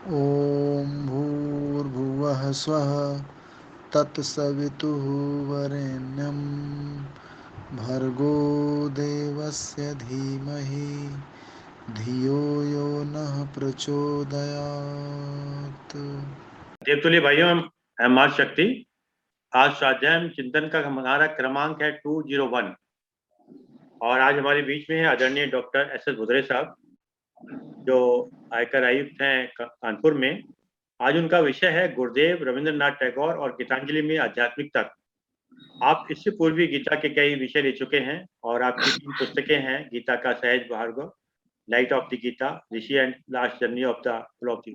ॐ भूर्भुवः स्वः तत्सवितुः वरेण्यं भर्गो देवस्य धीमहि धियो यो नः प्रचोदयात्। देवतुल्य भाइयों एवं माँ शक्ति, आज स्वाध्याय चिंतन का हमारा क्रमांक है 201 और आज हमारे बीच में है आदरणीय डॉक्टर एस भुदरे साहब, जो आयकर आयुक्त हैं कानपुर में। आज उनका विषय है गुरुदेव रविंद्रनाथ टैगोर और गीतांजलि में आध्यात्मिक तक। आप इससे पूर्व भी गीता के कई विषय ले चुके हैं और आपकी 3 पुस्तकें हैं, गीता का सहज भार्गव, लाइट ऑफ द गीता, ऋषि and last journey of the philosophy.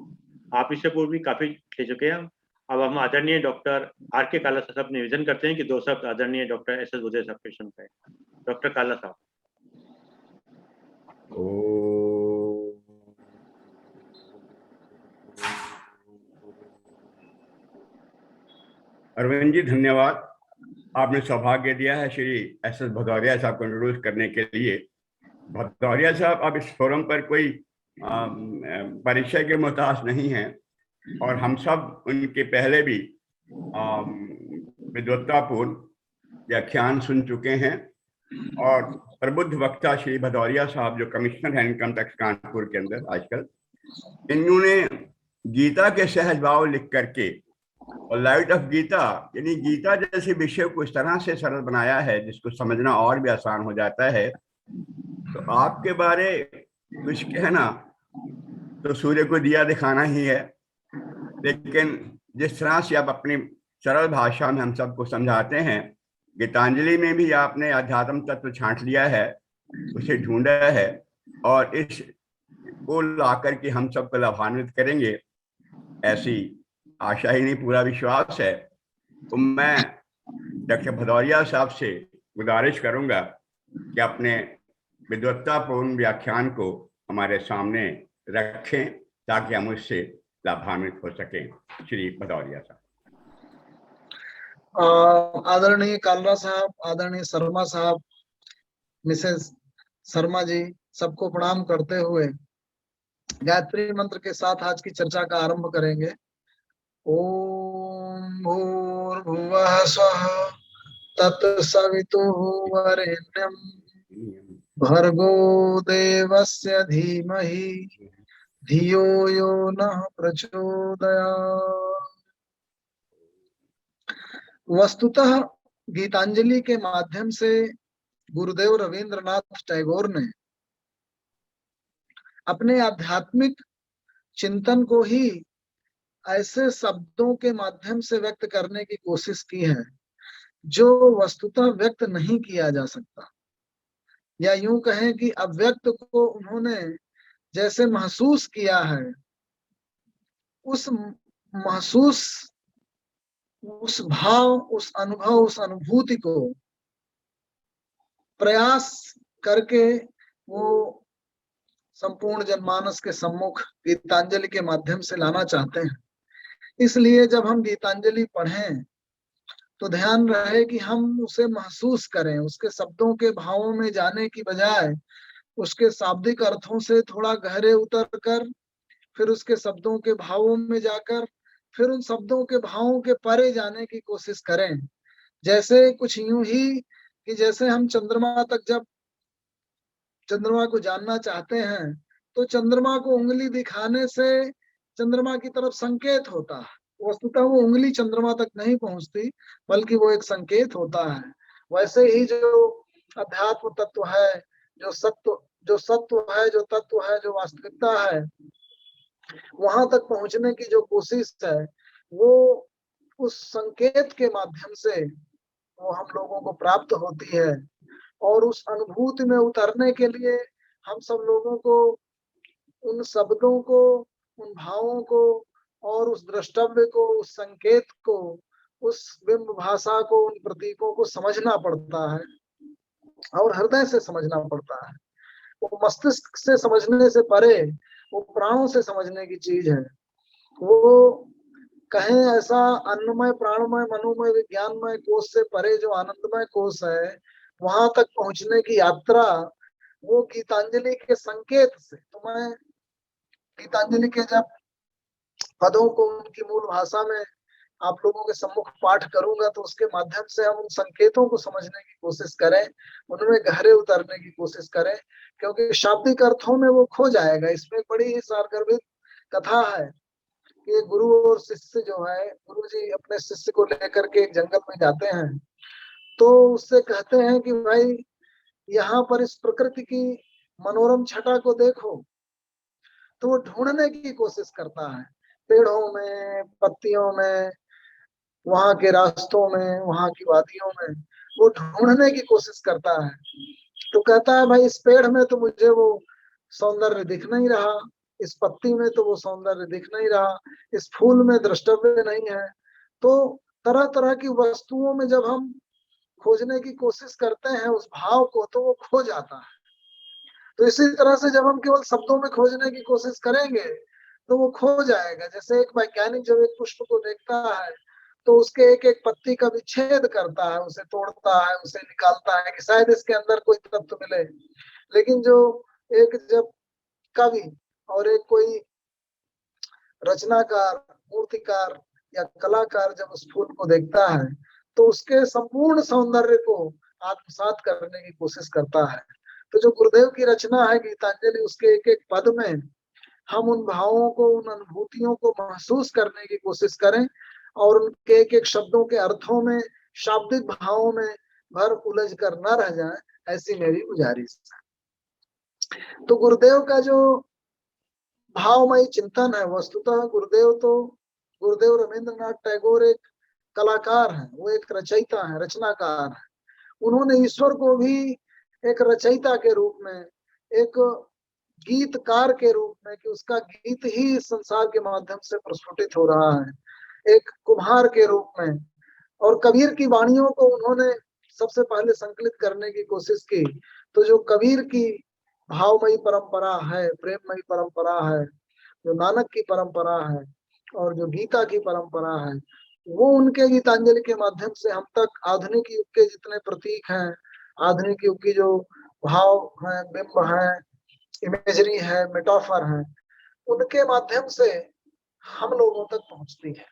आप इससे पूर्व भी काफी ले चुके हैं। अब हम आदरणीय डॉक्टर आर के काला साहब निवेदन करते हैं कि 2 शब्द आदरणीय डॉक्टर एस एस भुदरे साहब के सुनते हैं। डॉक्टर काला साहब। अरविंद जी, धन्यवाद। आपने सौभाग्य दिया है श्री एस एस भदौरिया साहब को इंट्रोड्यूस करने के लिए। भदौरिया साहब अब इस फोरम पर कोई परिचय के मोहताज नहीं हैं और हम सब उनके पहले भी विद्वत्तापूर्ण व्याख्यान सुन चुके हैं और प्रबुद्ध वक्ता श्री भदौरिया साहब, जो कमिश्नर हैं इनकम टैक्स कानपुर के अंदर आजकल, इन्होंने गीता के सहज भाव लिख करके और लाइट ऑफ गीता यानी गीता जैसे विषय को इस तरह से सरल बनाया है जिसको समझना और भी आसान हो जाता है। तो आपके बारे कुछ कहना तो सूर्य को दिया दिखाना ही है, लेकिन जिस तरह से आप अपनी सरल भाषा में हम सबको समझाते हैं, गीतांजलि में भी आपने अध्यात्म तत्व छांट लिया है, उसे ढूंढा है और इस को लाकर के हम सबको लाभान्वित करेंगे, ऐसी आशा ही नहीं पूरा विश्वास है। तो मैं डॉक्टर भदौरिया साहब से गुजारिश करूंगा कि अपने विद्वत्तापूर्ण व्याख्यान को हमारे सामने रखें ताकि हम उससे लाभान्वित हो सकें। श्री भदौरिया साहब। आदरणीय कालरा साहब, आदरणीय शर्मा साहब, मिसेस शर्मा जी, सबको प्रणाम करते हुए गायत्री मंत्र के साथ आज की चर्चा का आरंभ करेंगे। ओम भूर्भुवः स्वः तत्सवितुः वरेण्यं भर्गो देवस्य धीमहि धियो यो नः प्रचोदयात्। वस्तुतः गीतांजलि के माध्यम से गुरुदेव रविंद्रनाथ टैगोर ने अपने आध्यात्मिक चिंतन को ही ऐसे शब्दों के माध्यम से व्यक्त करने की कोशिश की है जो वस्तुतः व्यक्त नहीं किया जा सकता, या यूं कहें कि अव्यक्त को उन्होंने जैसे महसूस किया है, उस महसूस, उस भाव, उस अनुभव, उस अनुभूति को प्रयास करके वो संपूर्ण जनमानस के सम्मुख गीतांजलि के माध्यम से लाना चाहते हैं। इसलिए जब हम गीतांजलि पढ़ें तो ध्यान रहे कि हम उसे महसूस करें, उसके शब्दों के भावों में जाने की बजाय उसके शाब्दिक अर्थों से थोड़ा गहरे उतर कर, फिर उसके शब्दों के भावों में जाकर, फिर उन शब्दों के भावों के परे जाने की कोशिश करें। जैसे कुछ यूं ही कि जैसे हम चंद्रमा तक जब चंद्रमा को जानना चाहते हैं तो चंद्रमा को उंगली दिखाने से चंद्रमा की तरफ संकेत होता है। वस्तुतः वो उंगली चंद्रमा तक नहीं पहुंचती, बल्कि वो एक संकेत होता है। वैसे ही जो अध्यात्म तत्व है, जो सत्व है, जो तत्व है, जो वास्तविकता है, वहां तक पहुंचने की जो कोशिश है, वो उस संकेत के माध्यम से वो हम लोगों को प्राप्त होती है। और उस अनुभूति में उतरने के लिए हम सब लोगों को उन शब्दों को, उन भावों को और उस द्रष्टव्य को, उस संकेत को, उस बिंब भाषा को, उन प्रतीकों को समझना पड़ता है और हृदय से समझना पड़ता है। वो मस्तिष्क से समझने से परे वो प्राणों से समझने की चीज है। वो कहें ऐसा अन्नमय, प्राणमय, मनोमय, विज्ञानमय कोश से परे जो आनंदमय कोश है, वहां तक पहुंचने की यात्रा वो गीतांजलि के संकेत से। तो मैं गीतांजलि के जब पदों को उनकी मूल भाषा में आप लोगों के सम्मुख पाठ करूंगा, तो उसके माध्यम से हम उन संकेतों को समझने की कोशिश करें, उनमें गहरे उतरने की कोशिश करें, क्योंकि शाब्दिक अर्थों में वो खो जाएगा। इसमें बड़ी ही सारगर्भित कथा है कि गुरु और शिष्य जो है, गुरु जी अपने शिष्य को लेकर के एक जंगल में जाते हैं, तो उससे कहते हैं कि भाई यहाँ पर इस प्रकृति की मनोरम छटा को देखो। तो वो ढूंढने की कोशिश करता है, पेड़ों में, पत्तियों में, वहां के रास्तों में, वहां की वादियों में वो ढूंढने की कोशिश करता है। तो कहता है भाई इस पेड़ में तो मुझे वो सौंदर्य दिख नहीं रहा, इस पत्ती में तो वो सौंदर्य दिख नहीं रहा, इस फूल में द्रष्टव्य नहीं है। तो तरह तरह की वस्तुओं में जब हम खोजने की कोशिश करते हैं उस भाव को, तो वो खो जाता है। तो इसी तरह से जब हम केवल शब्दों में खोजने की कोशिश करेंगे तो वो खो जाएगा। जैसे एक वैज्ञानिक जब एक पुष्प को देखता है तो उसके एक एक पत्ती का विच्छेद करता है, उसे तोड़ता है, उसे निकालता है कि शायद इसके अंदर कोई तत्व मिले। लेकिन जो एक जब कवि और एक कोई रचनाकार, मूर्तिकार या कलाकार जब उस फूल को देखता है तो उसके संपूर्ण सौंदर्य को आत्मसात करने की कोशिश करता है। तो जो गुरुदेव की रचना है गीतांजलि, उसके एक एक पद में हम उन भावों को, उन अनुभूतियों को महसूस करने की कोशिश करें और उनके एक एक शब्दों के अर्थों में, शाब्दिक भावों में भर उलझ कर न रह जाए, ऐसी मेरी गुजारिश है। तो गुरुदेव का जो भावमयी चिंतन है, वस्तुतः गुरुदेव रविंद्रनाथ टैगोर एक कलाकार है, वो एक रचयिता है, रचनाकार है। उन्होंने ईश्वर को भी एक रचयिता के रूप में, एक गीतकार के रूप में, कि उसका गीत ही संसार के माध्यम से प्रस्फुटित हो रहा है, एक कुम्हार के रूप में। और कबीर की वाणियों को उन्होंने सबसे पहले संकलित करने की कोशिश की। तो जो कबीर की भावमयी परंपरा है, प्रेममयी परंपरा है, जो नानक की परंपरा है और जो गीता की परंपरा है, वो उनके गीतांजलि के माध्यम से हम तक आधुनिक युग के जितने प्रतीक हैं, आधुनिक युग की जो भाव है, बिंब है, इमेजरी है, मेटाफर है, उनके माध्यम से हम लोगों तक पहुंचती है।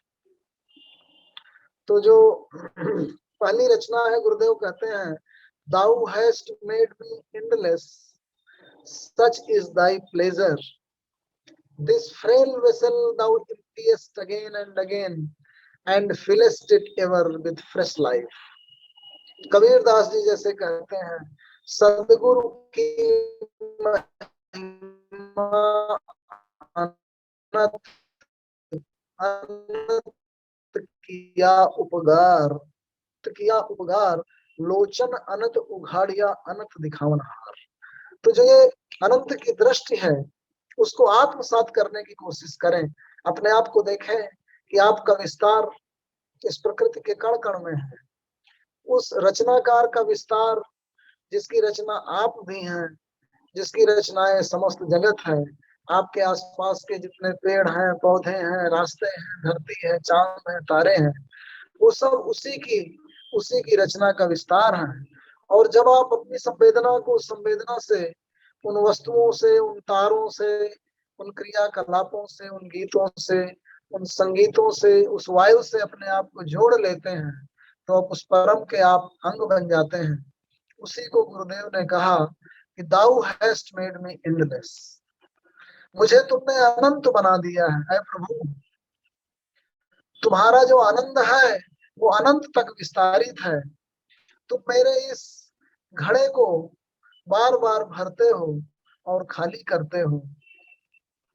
तो जो पहली रचना है, गुरुदेव कहते हैं, Thou hast made me endless, such is thy pleasure. This frail vessel thou emptiest again and again, and fillest it ever with fresh life. Kabirdas ji जैसे कहते हैं, सदगुरु की महिमा अनंत किया उपगार, लोचन अनंत उघाड़िया अनंत दिखावनहार। तो जो ये अनंत की दृष्टि है, उसको आत्मसात करने की कोशिश करें, अपने आप को देखें कि आपका विस्तार इस प्रकृति के कण कण में है। उस रचनाकार का विस्तार, जिसकी रचना आप भी हैं, जिसकी रचनाएं समस्त जगत है, आपके आसपास के जितने पेड़ हैं, पौधे हैं, रास्ते हैं, धरती है, चांद है, तारे हैं, वो सब उसी की रचना का विस्तार है। और जब आप अपनी संवेदना को, संवेदना से, उन वस्तुओं से, उन तारों से, उन क्रियाकलापों से, उन गीतों से, उन संगीतों से, उस वायु से अपने आप को जोड़ लेते हैं, तो आप उस परम के आप अंग बन जाते हैं। उसी को गुरुदेव ने कहा कि दाऊ हैस्ट मेड मी एंडलेस, मुझे तुमने अनंत बना दिया है प्रभु। तुम्हारा जो आनंद है वो अनंत तक विस्तारित है। तुम मेरे इस घड़े को बार बार भरते हो और खाली करते हो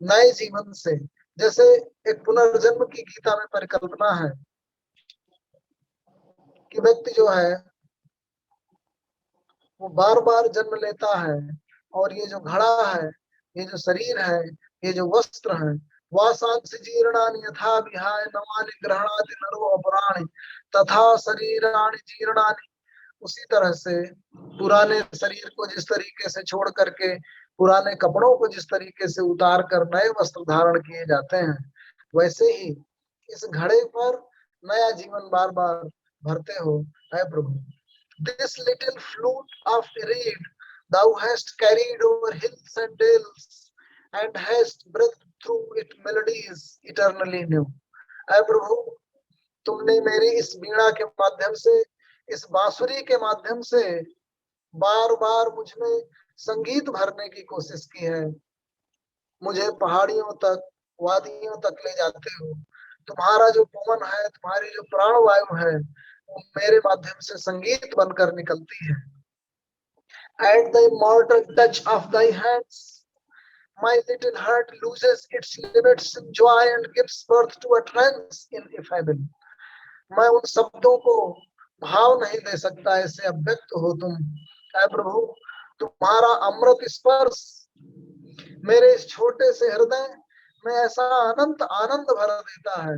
नए जीवन से। जैसे एक पुनर्जन्म की गीता में परिकल्पना है कि व्यक्ति जो है वो बार बार जन्म लेता है, और ये जो घड़ा है, ये जो शरीर है, ये जो वस्त्र है, वासांसि जीर्णानि यथा विहाय नवानि गृह्णाति नरो अपराणि तथा शरीराणि जीर्णानि। उसी तरह से पुराने शरीर को जिस तरीके से छोड़ करके, पुराने कपड़ों को जिस तरीके से उतार कर नए वस्त्र धारण किए जाते हैं, वैसे ही इस घड़े पर नया जीवन बार बार भरते हो है प्रभु। This little flute of reed thou hast carried over hills and dales, and hast breathed through it melodies eternally new. ऐ प्रभु, तुमने मेरी इस वीणा के माध्यम से, इस बांसुरी के माध्यम से बार बार मुझ में संगीत भरने की कोशिश की है। मुझे पहाड़ियों तक, वादियों तक ले जाते हो। तुम्हारा जो पवन है, तुम्हारी जो प्राणवायु है, वो मेरे माध्यम से संगीत बनकर निकलती है। At the immortal touch of thy hands, my little heart loses its limits in joy and gives birth to a trance ineffable. मैं उन शब्दों को भाव नहीं दे सकता, ऐसे अव्यक्त हो तुम। ऐ प्रभु, तुम्हारा अमृत स्पर्श मेरे इस छोटे से हृदय में ऐसा अनंत आनंद भर देता है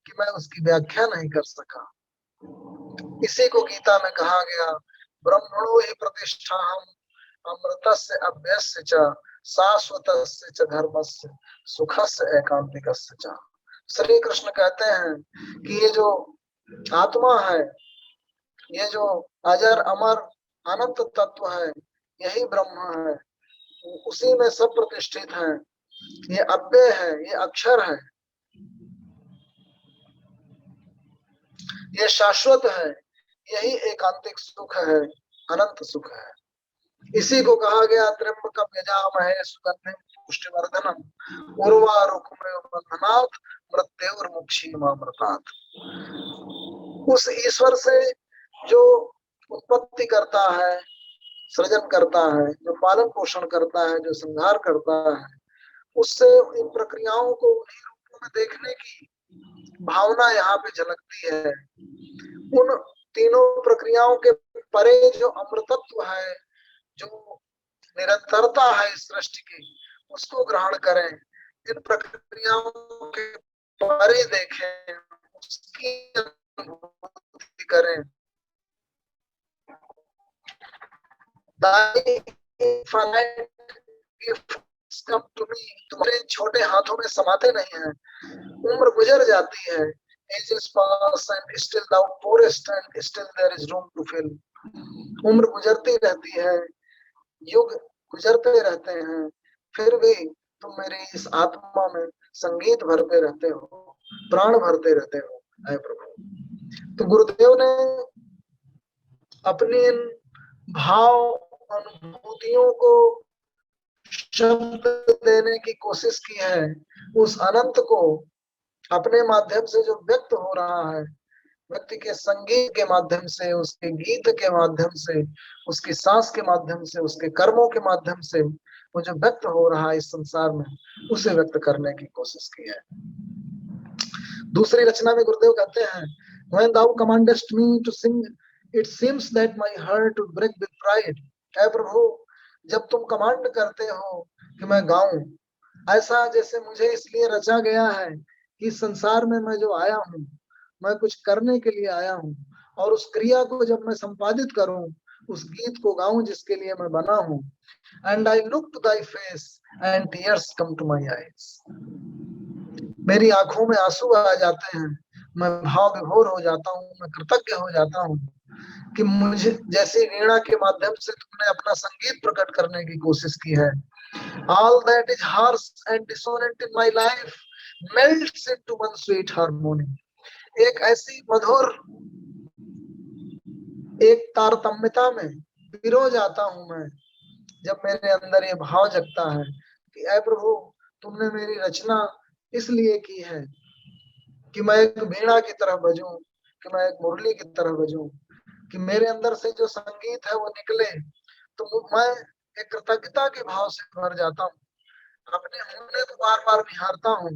कि मैं उसकी व्याख्या नहीं कर सका। इसी को गीता में कहा गया, ब्रह्मणो हि प्रतिष्ठाहम् अमृतस्य अभ्यस्य च शाश्वतस्य च धर्मस्य सुखस्य एकांतिकस्य च। श्री कृष्ण कहते हैं कि ये जो आत्मा है, ये जो अजर अमर अनंत तत्व है, यही ब्रह्म है, उसी में सब प्रतिष्ठित है। ये अव्यय है, ये अक्षर है, ये शाश्वत है, यही एकांतिक सुख है, अनंत सुख है। इसी को कहा गया, त्र्यंबकम यजामहे सुगंधिं पुष्टिवर्धनम् उर्वारुकमिव बन्धनात् मृत्युर्मुक्षीयमामृतात्। उस ईश्वर से जो उत्पत्ति करता है, सृजन करता है, जो पालन पोषण करता है, जो संहार करता है, उससे इन प्रक्रियाओं को उन्हीं रूपों में देखने की भावना यहाँ पे झलकती है। उन तीनों प्रक्रियाओं के परे जो अमृतत्व है, जो निरंतरता है इस सृष्टि की, उसको ग्रहण करें। इन प्रक्रियाओं के परे देखें, उसकी अनुभूति करें। तुम्हारे छोटे हाथों में समाते नहीं हैं। उम्र गुजर जाती है, ages pass and still thou pourest and still there is room to fill. उम्र गुजरती रहती है, युग गुजरते रहते हैं, फिर भी तुम मेरी इस आत्मा में संगीत भरते रहते हो, प्राण भरते रहते हो। ऐ प्रभु, तो गुरुदेव ने अपनी इन भाव अनुभूतियों को शब्द देने की कोशिश की है। उस अनंत को अपने माध्यम से जो व्यक्त हो रहा है, व्यक्ति के संगीत के माध्यम से, उसके गीत के माध्यम से, उसकी सांस के माध्यम से, उसके कर्मों के माध्यम से, वो जो व्यक्त हो रहा है इस संसार में, उसे व्यक्त करने की कोशिश की है। दूसरी रचना में गुरुदेव कहते हैं, When thou commandest me to sing, it seems that my heart would break with pride. ऐ प्रभु, जब तुम कमांड करते हो कि मैं गाऊं, ऐसा जैसे मुझे इसलिए रचा गया है कि संसार में मैं जो आया हूँ, मैं कुछ करने के लिए आया हूँ, और उस क्रिया को जब मैं संपादित करूं, उस गीत को गाऊं जिसके लिए मैं बना हूँ। And I look to thy face and tears come to my eyes. मेरी आंखों में आंसू आ जाते हैं, मैं भाव विभोर हो जाता हूँ, मैं कृतज्ञ हो जाता हूँ कि मुझे जैसे वीणा के माध्यम से तुमने अपना संगीत प्रकट करने की कोशिश की है। All that is harsh and dissonant in my life melts into one sweet harmony. एक ऐसी मधुर एक तारतम्यता में पिरो जाता हूं मैं, जब मेरे अंदर ये भाव जगता है कि ऐ प्रभु, तुमने मेरी रचना इसलिए की है कि मैं एक वीणा की तरह बजूं, कि मैं एक मुरली की तरह बजूं, कि मेरे अंदर से जो संगीत है वो निकले, तो मैं एक कृतज्ञता के भाव से भर जाता हूँ, अपने होने को बार बार निहारता हूँ,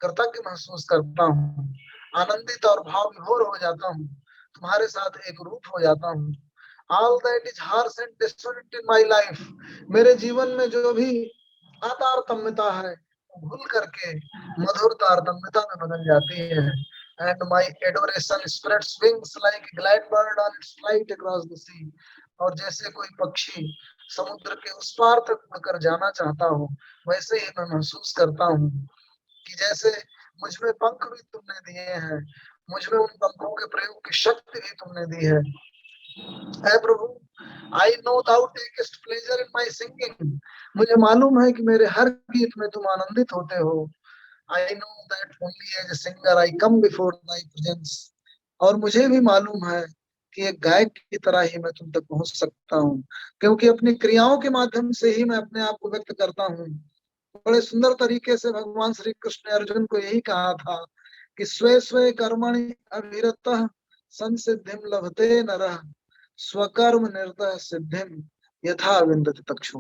कृतज्ञ महसूस करता हूँ, आनंदित और भाव विभोर हो जाता हूँ, तुम्हारे साथ एक रूप हो जाता हूँ। All that is harsh and dissonant in my life, मेरे जीवन में जो भी अतारतम्यता है, भूल करके मधुर तारतम्यता में बदल जाती है। And my adoration spreads wings like a glad bird on its flight across the sea. और जैसे कोई पक्षी समुद्र के उस पार तक उड़कर जाना चाहता हो, वैसे ही मैं महसूस करता हूँ कि जैसे मुझ में पंख भी तुमने दिए हैं, मुझ में उन पंखों के प्रयोग की शक्ति भी तुमने दी है। ऐ प्रभु, I know thou takest pleasure in my singing. मुझे मालूम है कि मेरे हर गीत में तुम आनंदित होते हो। I know that only as a singer I come before thy presence. और मुझे भी मालूम है कि एक गायक की तरह ही मैं तुम तक पहुंच सकता हूँ, क्योंकि अपनी क्रियाओं के माध्यम से ही मैं अपने आप को व्यक्त करता हूँ। बड़े सुंदर तरीके से भगवान श्री कृष्ण ने अर्जुन को यही कहा था कि स्वे स्वे कर्मणि अभिरतः संसिद्धिम लभते नरः स्वकर्म निरतः सिद्धिम यथा विन्दति तक्षु।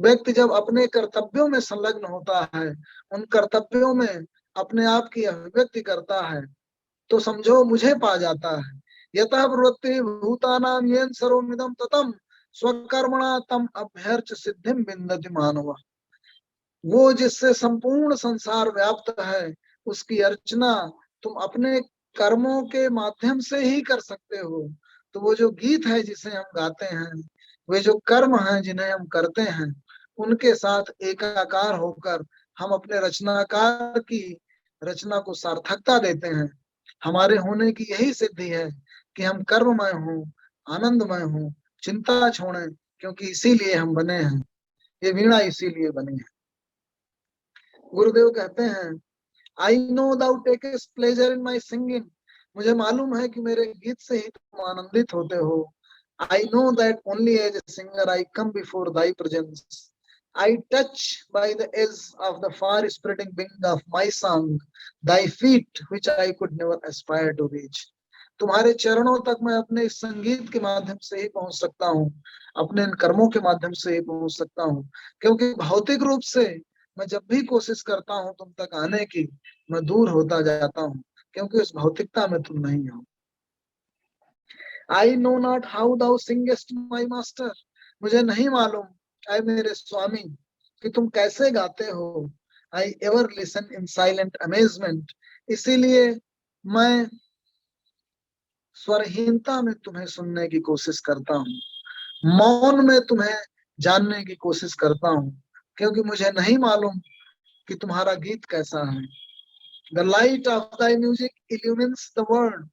व्यक्ति जब अपने कर्तव्यों में संलग्न होता है, उन कर्तव्यों में अपने आप की अभिव्यक्ति करता है, तो समझो मुझे पा जाता है। यतः प्रवृत्ति भूतानां येन सर्वमिदं ततं स्वकर्मणा तम अभ्यर्च सिद्धिम विन्दति मानव। वो जिससे संपूर्ण संसार व्याप्त है, उसकी अर्चना तुम अपने कर्मों के माध्यम से ही कर सकते हो। तो वो जो गीत है जिसे हम गाते हैं, वे जो कर्म हैं जिन्हें हम करते हैं, उनके साथ एकाकार होकर हम अपने रचनाकार की रचना को सार्थकता देते हैं। हमारे होने की यही सिद्धि है कि हम कर्ममय हों, आनंदमय हों, चिंता छोड़ें, क्योंकि इसीलिए हम बने हैं। ये वीणा इसीलिए बनी है। गुरुदेव कहते हैं, I know thou takest pleasure in my singing. मुझे मालूम है कि मेरे गीत से ही तुम आनंदित होते हो। I know that only as a singer I come before thy presence. I touch by the edge of the far spreading wing of my song thy feet which I could never aspire to reach. तुम्हारे चरणों तक मैं अपने इस संगीत के माध्यम से ही पहुंच सकता हूँ, अपने इन कर्मों के माध्यम से ही पहुंच सकता हूँ, क्योंकि भौतिक रूप से मैं जब भी कोशिश करता हूँ तुम तक आने की, मैं दूर होता जाता हूँ, क्योंकि उस भौतिकता में तुम नहीं हो। I know not how thou singest my master. मुझे नहीं मालूम ऐ मेरे स्वामी कि तुम कैसे गाते हो। I ever listen in silent amazement. इसीलिए मैं स्वरहीनता में तुम्हें सुनने की कोशिश करता हूँ, मौन में तुम्हें जानने की कोशिश करता हूँ, क्योंकि मुझे नहीं मालूम कि तुम्हारा गीत कैसा है। The light of thy music illumines the world.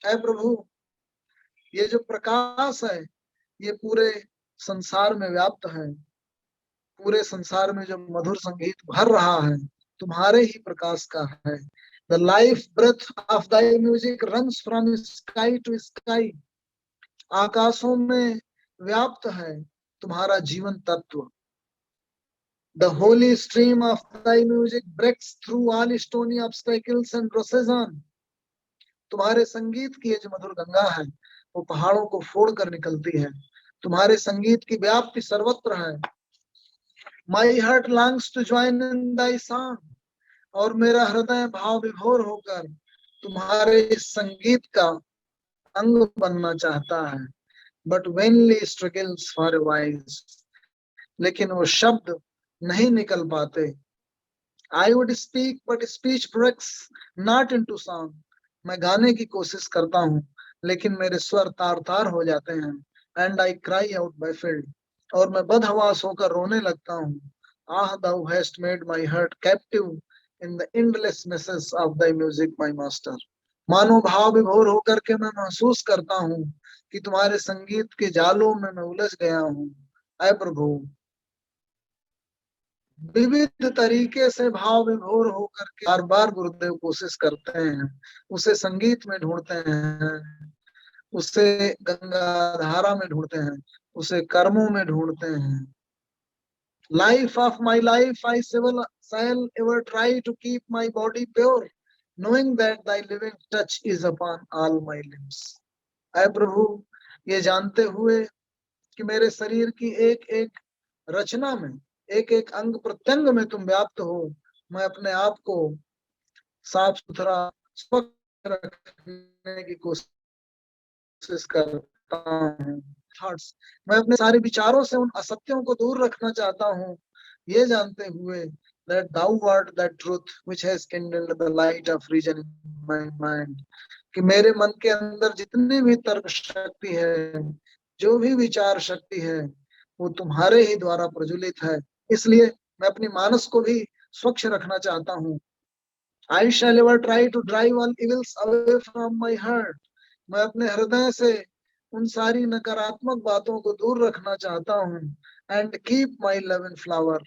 ऐ प्रभु, ये जो प्रकाश है ये पूरे संसार में व्याप्त है। पूरे संसार में जो मधुर संगीत भर रहा है, तुम्हारे ही प्रकाश का है। The life breath of thy music runs from sky to sky. आकाशों में व्याप्त है तुम्हारा जीवन तत्व। The holy stream of thy music breaks through all stony obstacles and rushes on. तुम्हारे संगीत की ये जो मधुर गंगा है, वो पहाड़ों को फोड़ कर निकलती है। तुम्हारे संगीत की व्याप्ति सर्वत्र है। My heart longs to join in thy song. और मेरा हृदय भाव विभोर होकर तुम्हारे इस संगीत का अंग बनना चाहता है। But vainly struggles for a voice. लेकिन वो शब्द नहीं निकल पाते। I would speak but speech breaks not into song. मैं गाने की कोशिश करता हूँ, लेकिन मेरे स्वर तार तार हो जाते हैं। And I cry out by field. और मैं बदहवास होकर रोने लगता हूँ। Ah, thou hast made my heart captive in the endlessnesses of thy music, my master. मानो भाव विभोर होकर के मैं महसूस करता हूँ कि तुम्हारे संगीत के जालों में मैं उलझ गया हूँ। ऐ प्रभु, विविध तरीके से भाव विभोर होकर के बार बार गुरुदेव कोशिश करते हैं, उसे संगीत में ढूंढते हैं, उसे गंगा धारा में ढूंढते हैं, उसे कर्मों में ढूंढते हैं। Life of my life, I shall ever try to keep my body pure, knowing that thy living touch is upon all my limbs. ऐ प्रभु, ये जानते हुए कि मेरे शरीर की एक एक रचना में, एक एक अंग प्रत्यंग में तुम व्याप्त हो, मैं अपने आप को साफ सुथरा स्वच्छ रखने की कोशिश करता हूँ। थॉट्स, मैं अपने सारे विचारों से उन असत्यों को दूर रखना चाहता हूँ, ये जानते हुए that thou art that truth which has kindled the light of reason in my mind. कि मेरे मन के अंदर जितनी भी तर्क शक्ति है, जो भी विचार शक्ति है, वो तुम्हारे ही द्वारा प्रज्वलित है। इसलिए मैं अपनी मानस को भी स्वच्छ रखना चाहता हूँ। I shall ever try to drive all evils away from my heart. मैं अपने हृदय से उन सारी नकारात्मक बातों को दूर रखना चाहता हूँ। And keep my love in flower.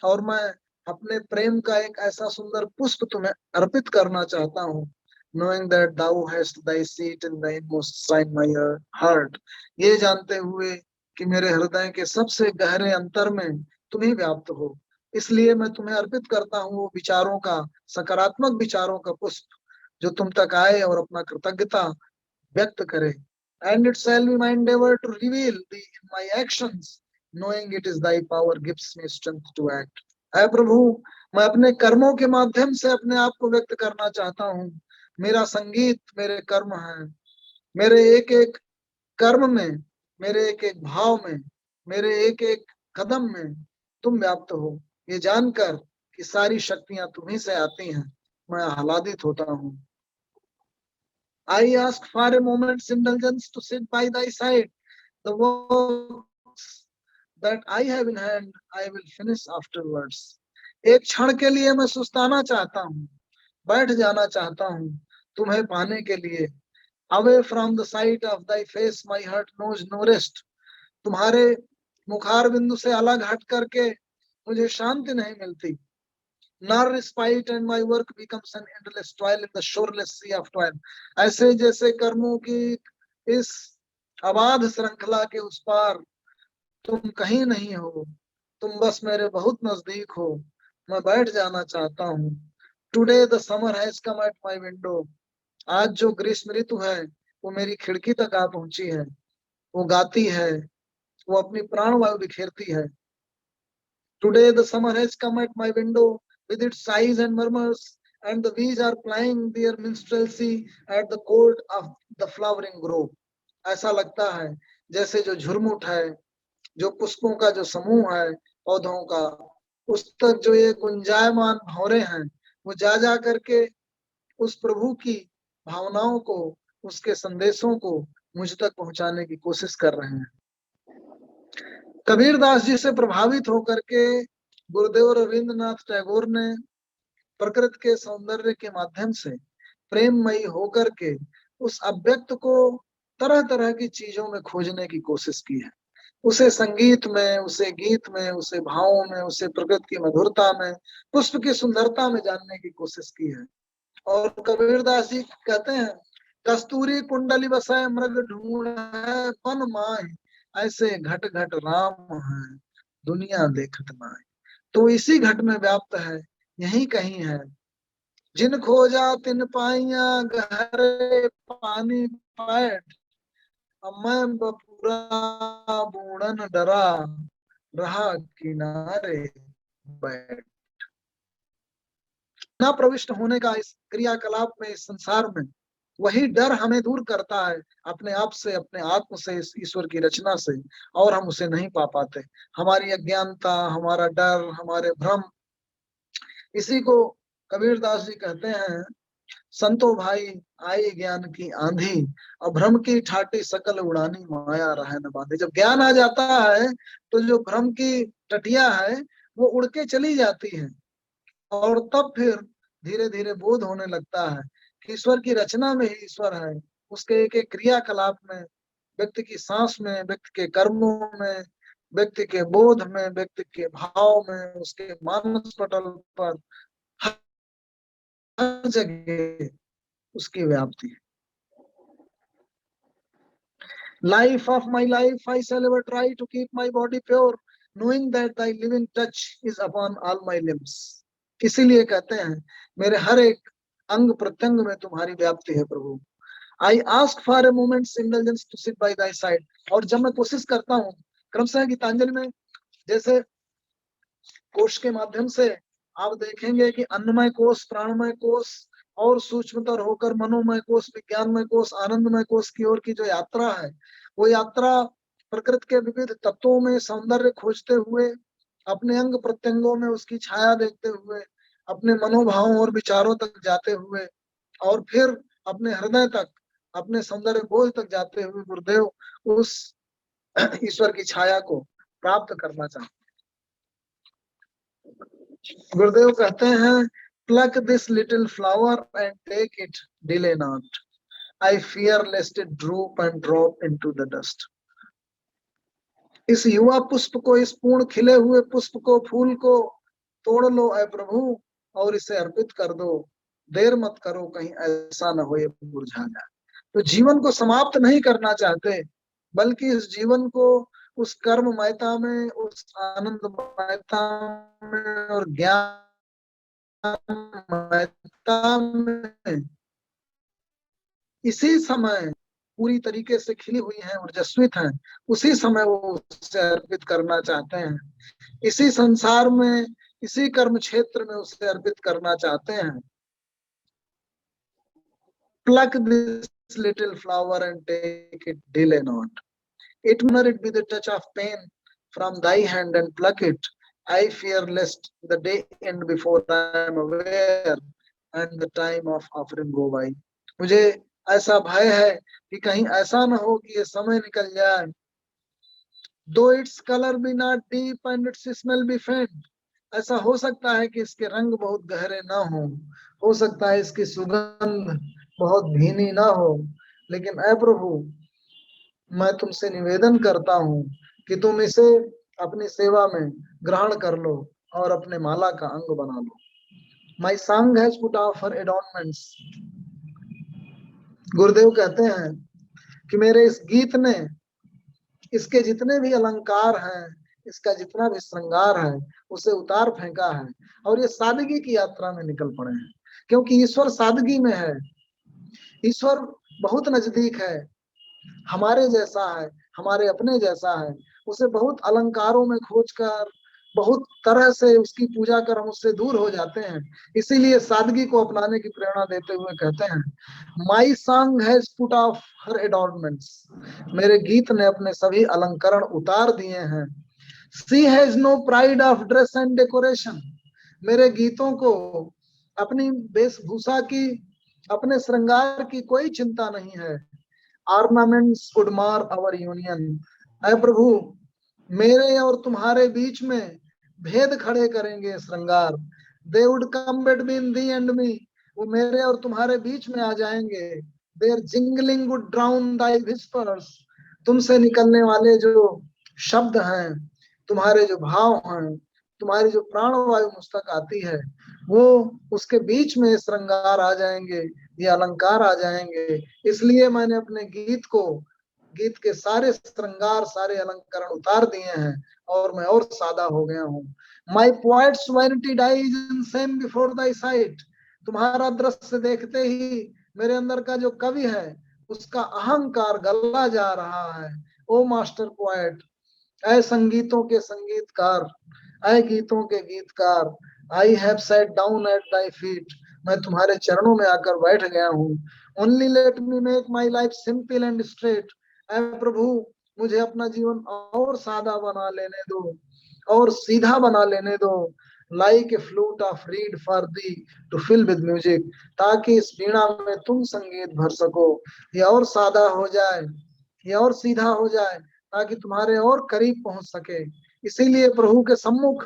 और मैं अपने प्रेम का एक ऐसा सुंदर पुष्प तुम्हें अर्पित करना चाहता हूँ। knowing that thou hast thy seat in the inmost side my heart, ये जानते हुए कि मेरे हृदय के सबसे गहरे अंतर में तुम ही व्याप्त हो, इसलिए मैं तुम्हें अर्पित करता हूँ वो विचारों का, सकारात्मक विचारों का पुष्प जो तुम तक आए और अपना कृतज्ञता व्यक्त करे। And it shall be my endeavor to reveal thee in my actions, knowing it is thy power gives me strength to act. ऐ प्रभु, मैं अपने कर्मों के माध्यम से अपने आप को व्यक्त करना चाहता हूँ। मेरा संगीत मेरे कर्म है। मेरे एक एक कर्म में, मेरे एक एक भाव में, मेरे एक एक कदम में तुम व्याप्त हो, ये जानकर कि सारी शक्तियां तुम्ही से आती हैं, मैं आह्लादित होता हूँ। I ask for a moment's indulgence to sit by thy side. The works that I have in hand, I will finish afterwards. एक क्षण के लिए मैं सुस्ताना चाहता हूँ, बैठ जाना चाहता हूँ तुम्हें पाने के लिए। Away from the sight of thy face, my heart knows no rest. तुम्हारे मुखार बिंदु से अलग हट करके मुझे शांति नहीं मिलती। Nor respite, and my work becomes an endless toil in the shoreless sea of toil. ऐसे जैसे कर्मों की इस अबाध श्रृंखला के उस पार तुम कहीं नहीं हो, तुम बस मेरे बहुत नजदीक हो, मैं बैठ जाना चाहता हूँ। Today the summer has come at my window. आज जो ग्रीष्म ऋतु है वो मेरी खिड़की तक आ पहुंची है। वो गाती है, वो अपनी प्राणवायु बिखेरती है। Today the summer has come at my window with its sighs and murmurs, and the bees are plying their minstrelsy at the court of the flowering grove. ऐसा लगता है जैसे जो झुरमुट है, जो पुष्पों का जो समूह है, पौधों का, उस तक जो ये गुंजायमान भौरे हैं, वो जा करके उस प्रभु की भावनाओं को, उसके संदेशों को मुझ तक पहुंचाने की कोशिश कर रहे हैं। कबीरदास जी से प्रभावित होकर के गुरुदेव रविंद्रनाथ टैगोर ने प्रकृति के सौंदर्य के माध्यम से प्रेममयी होकर के उस अव्यक्त को तरह तरह की चीजों में खोजने की कोशिश की है। उसे संगीत में, उसे गीत में, उसे भावों में, उसे प्रकृति की मधुरता में, पुष्प की सुंदरता में जानने की कोशिश की है। और कबीरदास जी कहते हैं, कस्तूरी कुंडली बसाए मृग ढूंढ है पन माय, ऐसे घट घट राम है दुनिया देखत नाय। तो इसी घट में व्याप्त है, यही कहीं है। जिन खोजा तिन पाइया गहरे पानी पैठ, मैं बपुरा बूढ़न डरा रहा किनारे बैठ। ना प्रविष्ट होने का इस क्रियाकलाप में, इस संसार में, वही डर हमें दूर करता है अपने आप से, अपने आत्म से, इस ईश्वर की रचना से, और हम उसे नहीं पा पाते। हमारी अज्ञानता, हमारा डर, हमारे भ्रम, इसी को कबीरदास जी कहते हैं, संतो भाई आई ज्ञान की आंधी, और भ्रम की ठाटी सकल उड़ानी माया रहे न बांधे। जब ज्ञान आ जाता है तो जो भ्रम की टटिया है वो उड़ के चली जाती है, और तब फिर धीरे धीरे बोध होने लगता है कि ईश्वर की रचना में ही ईश्वर है। उसके एक एक क्रियाकलाप में, व्यक्ति की सांस में, व्यक्ति के कर्मों में, व्यक्ति के बोध में, व्यक्ति के भाव में, उसके मानस पटल पर, हर जगह उसकी व्याप्ति है। Life of my life, I shall ever try to keep my body pure, knowing that thy living touch is upon all my limbs. इसीलिए कहते हैं, मेरे हर एक अंग प्रत्यंग में तुम्हारी व्याप्ति है प्रभु। I ask for a moment's indulgence to sit by thy side. और जब मैं कोशिश करता हूँ, क्रमशः गीतांजलि में जैसे कोश के माध्यम से आप देखेंगे कि अन्नमय कोश, प्राणमय कोश, और सूक्ष्मतर होकर मनोमय कोश, विज्ञानमय कोश, आनंदमय कोश की ओर की जो यात्रा है, वो यात्रा प्रकृति के विविध तत्वों में सौंदर्य खोजते हुए, अपने अंग प्रत्यंगों में उसकी छाया देखते हुए, अपने मनोभावों और विचारों तक जाते हुए, और फिर अपने हृदय तक, अपने सौंदर्य बोध तक जाते हुए गुरुदेव उस ईश्वर की छाया को प्राप्त करना चाहते हैं। गुरुदेव कहते हैं, pluck this little flower and take it, delay not. I fear lest it droop and drop into the dust. इस युवा पुष्प को, इस पूर्ण खिले हुए पुष्प को, फूल को तोड़ लो ऐ प्रभु और इसे अर्पित कर दो, देर मत करो कहीं ऐसा न हो ये मुरझा जाए। तो जीवन को समाप्त नहीं करना चाहते, बल्कि इस जीवन को उस कर्ममयता में, उस आनंदमयता में और ज्ञानमयता में इसी समय पूरी तरीके से खिली हुई हैं, ऊर्जस्वित हैं, उसी समय वो उसे अर्पित करना चाहते हैं। इसी संसार में, इसी कर्म क्षेत्र में उसे अर्पित करना चाहते हैं। Pluck this little flower and take it, delay not. It may it be the touch of pain from thy hand and pluck it. I fear lest the day end before I am aware and the time of offering go by. मुझे ऐसा भय है कि कहीं ऐसा न हो कि ये समय निकल जाए। Though its color be not deep and its smell be faint, ऐसा हो सकता है कि इसके रंग बहुत गहरे ना हो सकता है इसकी सुगंध बहुत भीनी ना हो, लेकिन ऐ प्रभु मैं तुमसे निवेदन करता हूँ कि तुम इसे अपनी सेवा में ग्रहण कर लो और अपने माला का अंग बना लो। My song has put off her adornments. गुरुदेव कहते हैं कि मेरे इस गीत ने इसके जितने भी अलंकार हैं, इसका जितना भी श्रृंगार है, उसे उतार फेंका है और ये सादगी की यात्रा में निकल पड़े हैं, क्योंकि ईश्वर सादगी में है। ईश्वर बहुत नजदीक है, हमारे जैसा है, हमारे अपने जैसा है। उसे बहुत अलंकारों में खोजकर, बहुत तरह से उसकी पूजा कर हम उससे दूर हो जाते हैं। इसीलिए सादगी को अपनाने की प्रेरणा देते हुए कहते हैं, my song has put off her adornments. मेरे गीत ने अपने सभी अलंकरण उतार दिए हैं। She has no pride of dress and decoration. मेरे गीतों को अपनी वेशभूषा की, अपने श्रृंगार की कोई चिंता नहीं है। Ornaments would mar our union. ऐ प्रभु मेरे और तुम्हारे बीच में भेद खड़े करेंगे श्रृंगार। They would come between thee and me. वो मेरे और तुम्हारे बीच में आ जाएंगे। Their jingling would drown thy whispers. तुमसे निकलने वाले जो शब्द हैं, तुम्हारे जो भाव हैं, तुम्हारी जो प्राणवायु मुझ तक आती है, वो उसके बीच में श्रृंगार आ जाएंगे, ये अलंकार आ जाएंगे। इसलिए मैंने अपने गीत को, गीत के सारे श्रृंगार, सारे अलंकरण उतार दिए हैं और मैं और सादा हो गया हूँ। My poet's vanity dies in shame before thy sight. तुम्हारा दृश्य देखते ही मेरे अंदर का जो कवि है उसका अहंकार गला जा रहा है। ओ मास्टर पोएट, ऐ संगीतों के संगीतकार, ऐ गीतों के गीतकार, I have set down at thy feet. मैं तुम्हारे चरणों में आकर बैठ गया हूँ। Only let me make my life simple and straight. ऐ प्रभु मुझे अपना जीवन और सादा बना लेने दो और सीधा बना लेने दो। Like a flute of reed for thee to fill with music. ताकि इस वीणा में तुम संगीत भर सको। ये और सादा हो जाए, ये और सीधा हो जाए, ताकि तुम्हारे और करीब पहुंच सके। इसीलिए प्रभु के सम्मुख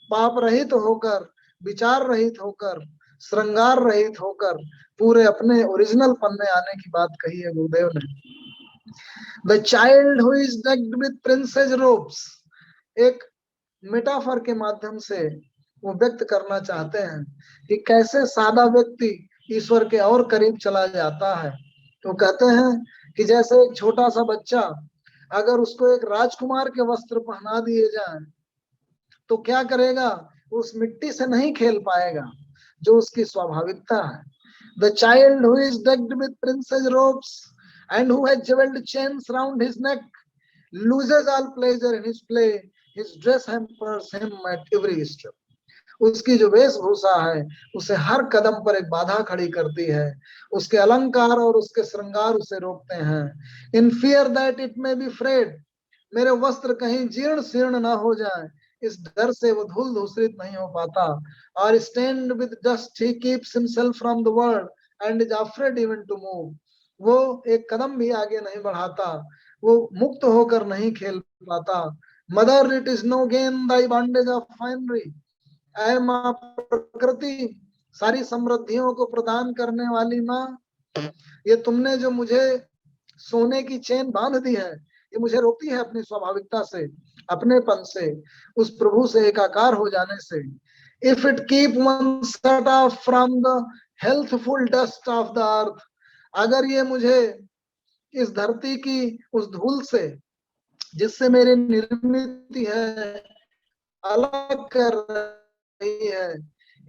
पाप रहित होकर, विचार रहित होकर, श्रृंगार रहित होकर पूरे अपने ओरिजिनल पन में आने की बात कही है गुरुदेव ने। The child who is decked with princess robes, एक मेटाफर के माध्यम से वो व्यक्त करना चाहते हैं कि कैसे सादा व्यक्ति ईश्वर के और करीब चला जाता है। तो कहते हैं कि जैसे एक छोटा सा बच्चा, अगर उसको एक राजकुमार के वस्त्र पहना दिए जाएं तो क्या करेगा, उस मिट्टी से नहीं खेल पाएगा जो उसकी स्वाभाविकता है। The child who is decked with princess robes and who has jeweled chains round his neck loses all pleasure in his play. His dress hampers him at every step. उसकी जो वेशभूषा है उसे हर कदम पर एक बाधा खड़ी करती है। उसके अलंकार और उसके श्रृंगार उसे रोकते हैं। In fear that it may be frayed, मेरे वस्त्र कहीं जीर्ण शीर्ण ना हो जाए, इस डर से वो धूल धूसरित नहीं हो पाता। और stained with dust he keeps himself from the world and is afraid even to move. वो एक कदम भी आगे नहीं बढ़ाता, वो मुक्त होकर नहीं खेल पाता। Mother, it is no gain thy bondage of finery. ऐ माँ प्रकृति, सारी समृद्धियों को प्रदान करने वाली माँ, ये तुमने जो मुझे सोने की चेन बांध दी है, ये मुझे रोकती है अपनी स्वाभाविकता से, अपनेपन से, उस प्रभु से एकाकार हो जाने से। if it keep one set off from the healthful dust of the earth, अगर ये मुझे इस धरती की उस धूल से जिससे मेरी निर्मित है अलग कर रही है,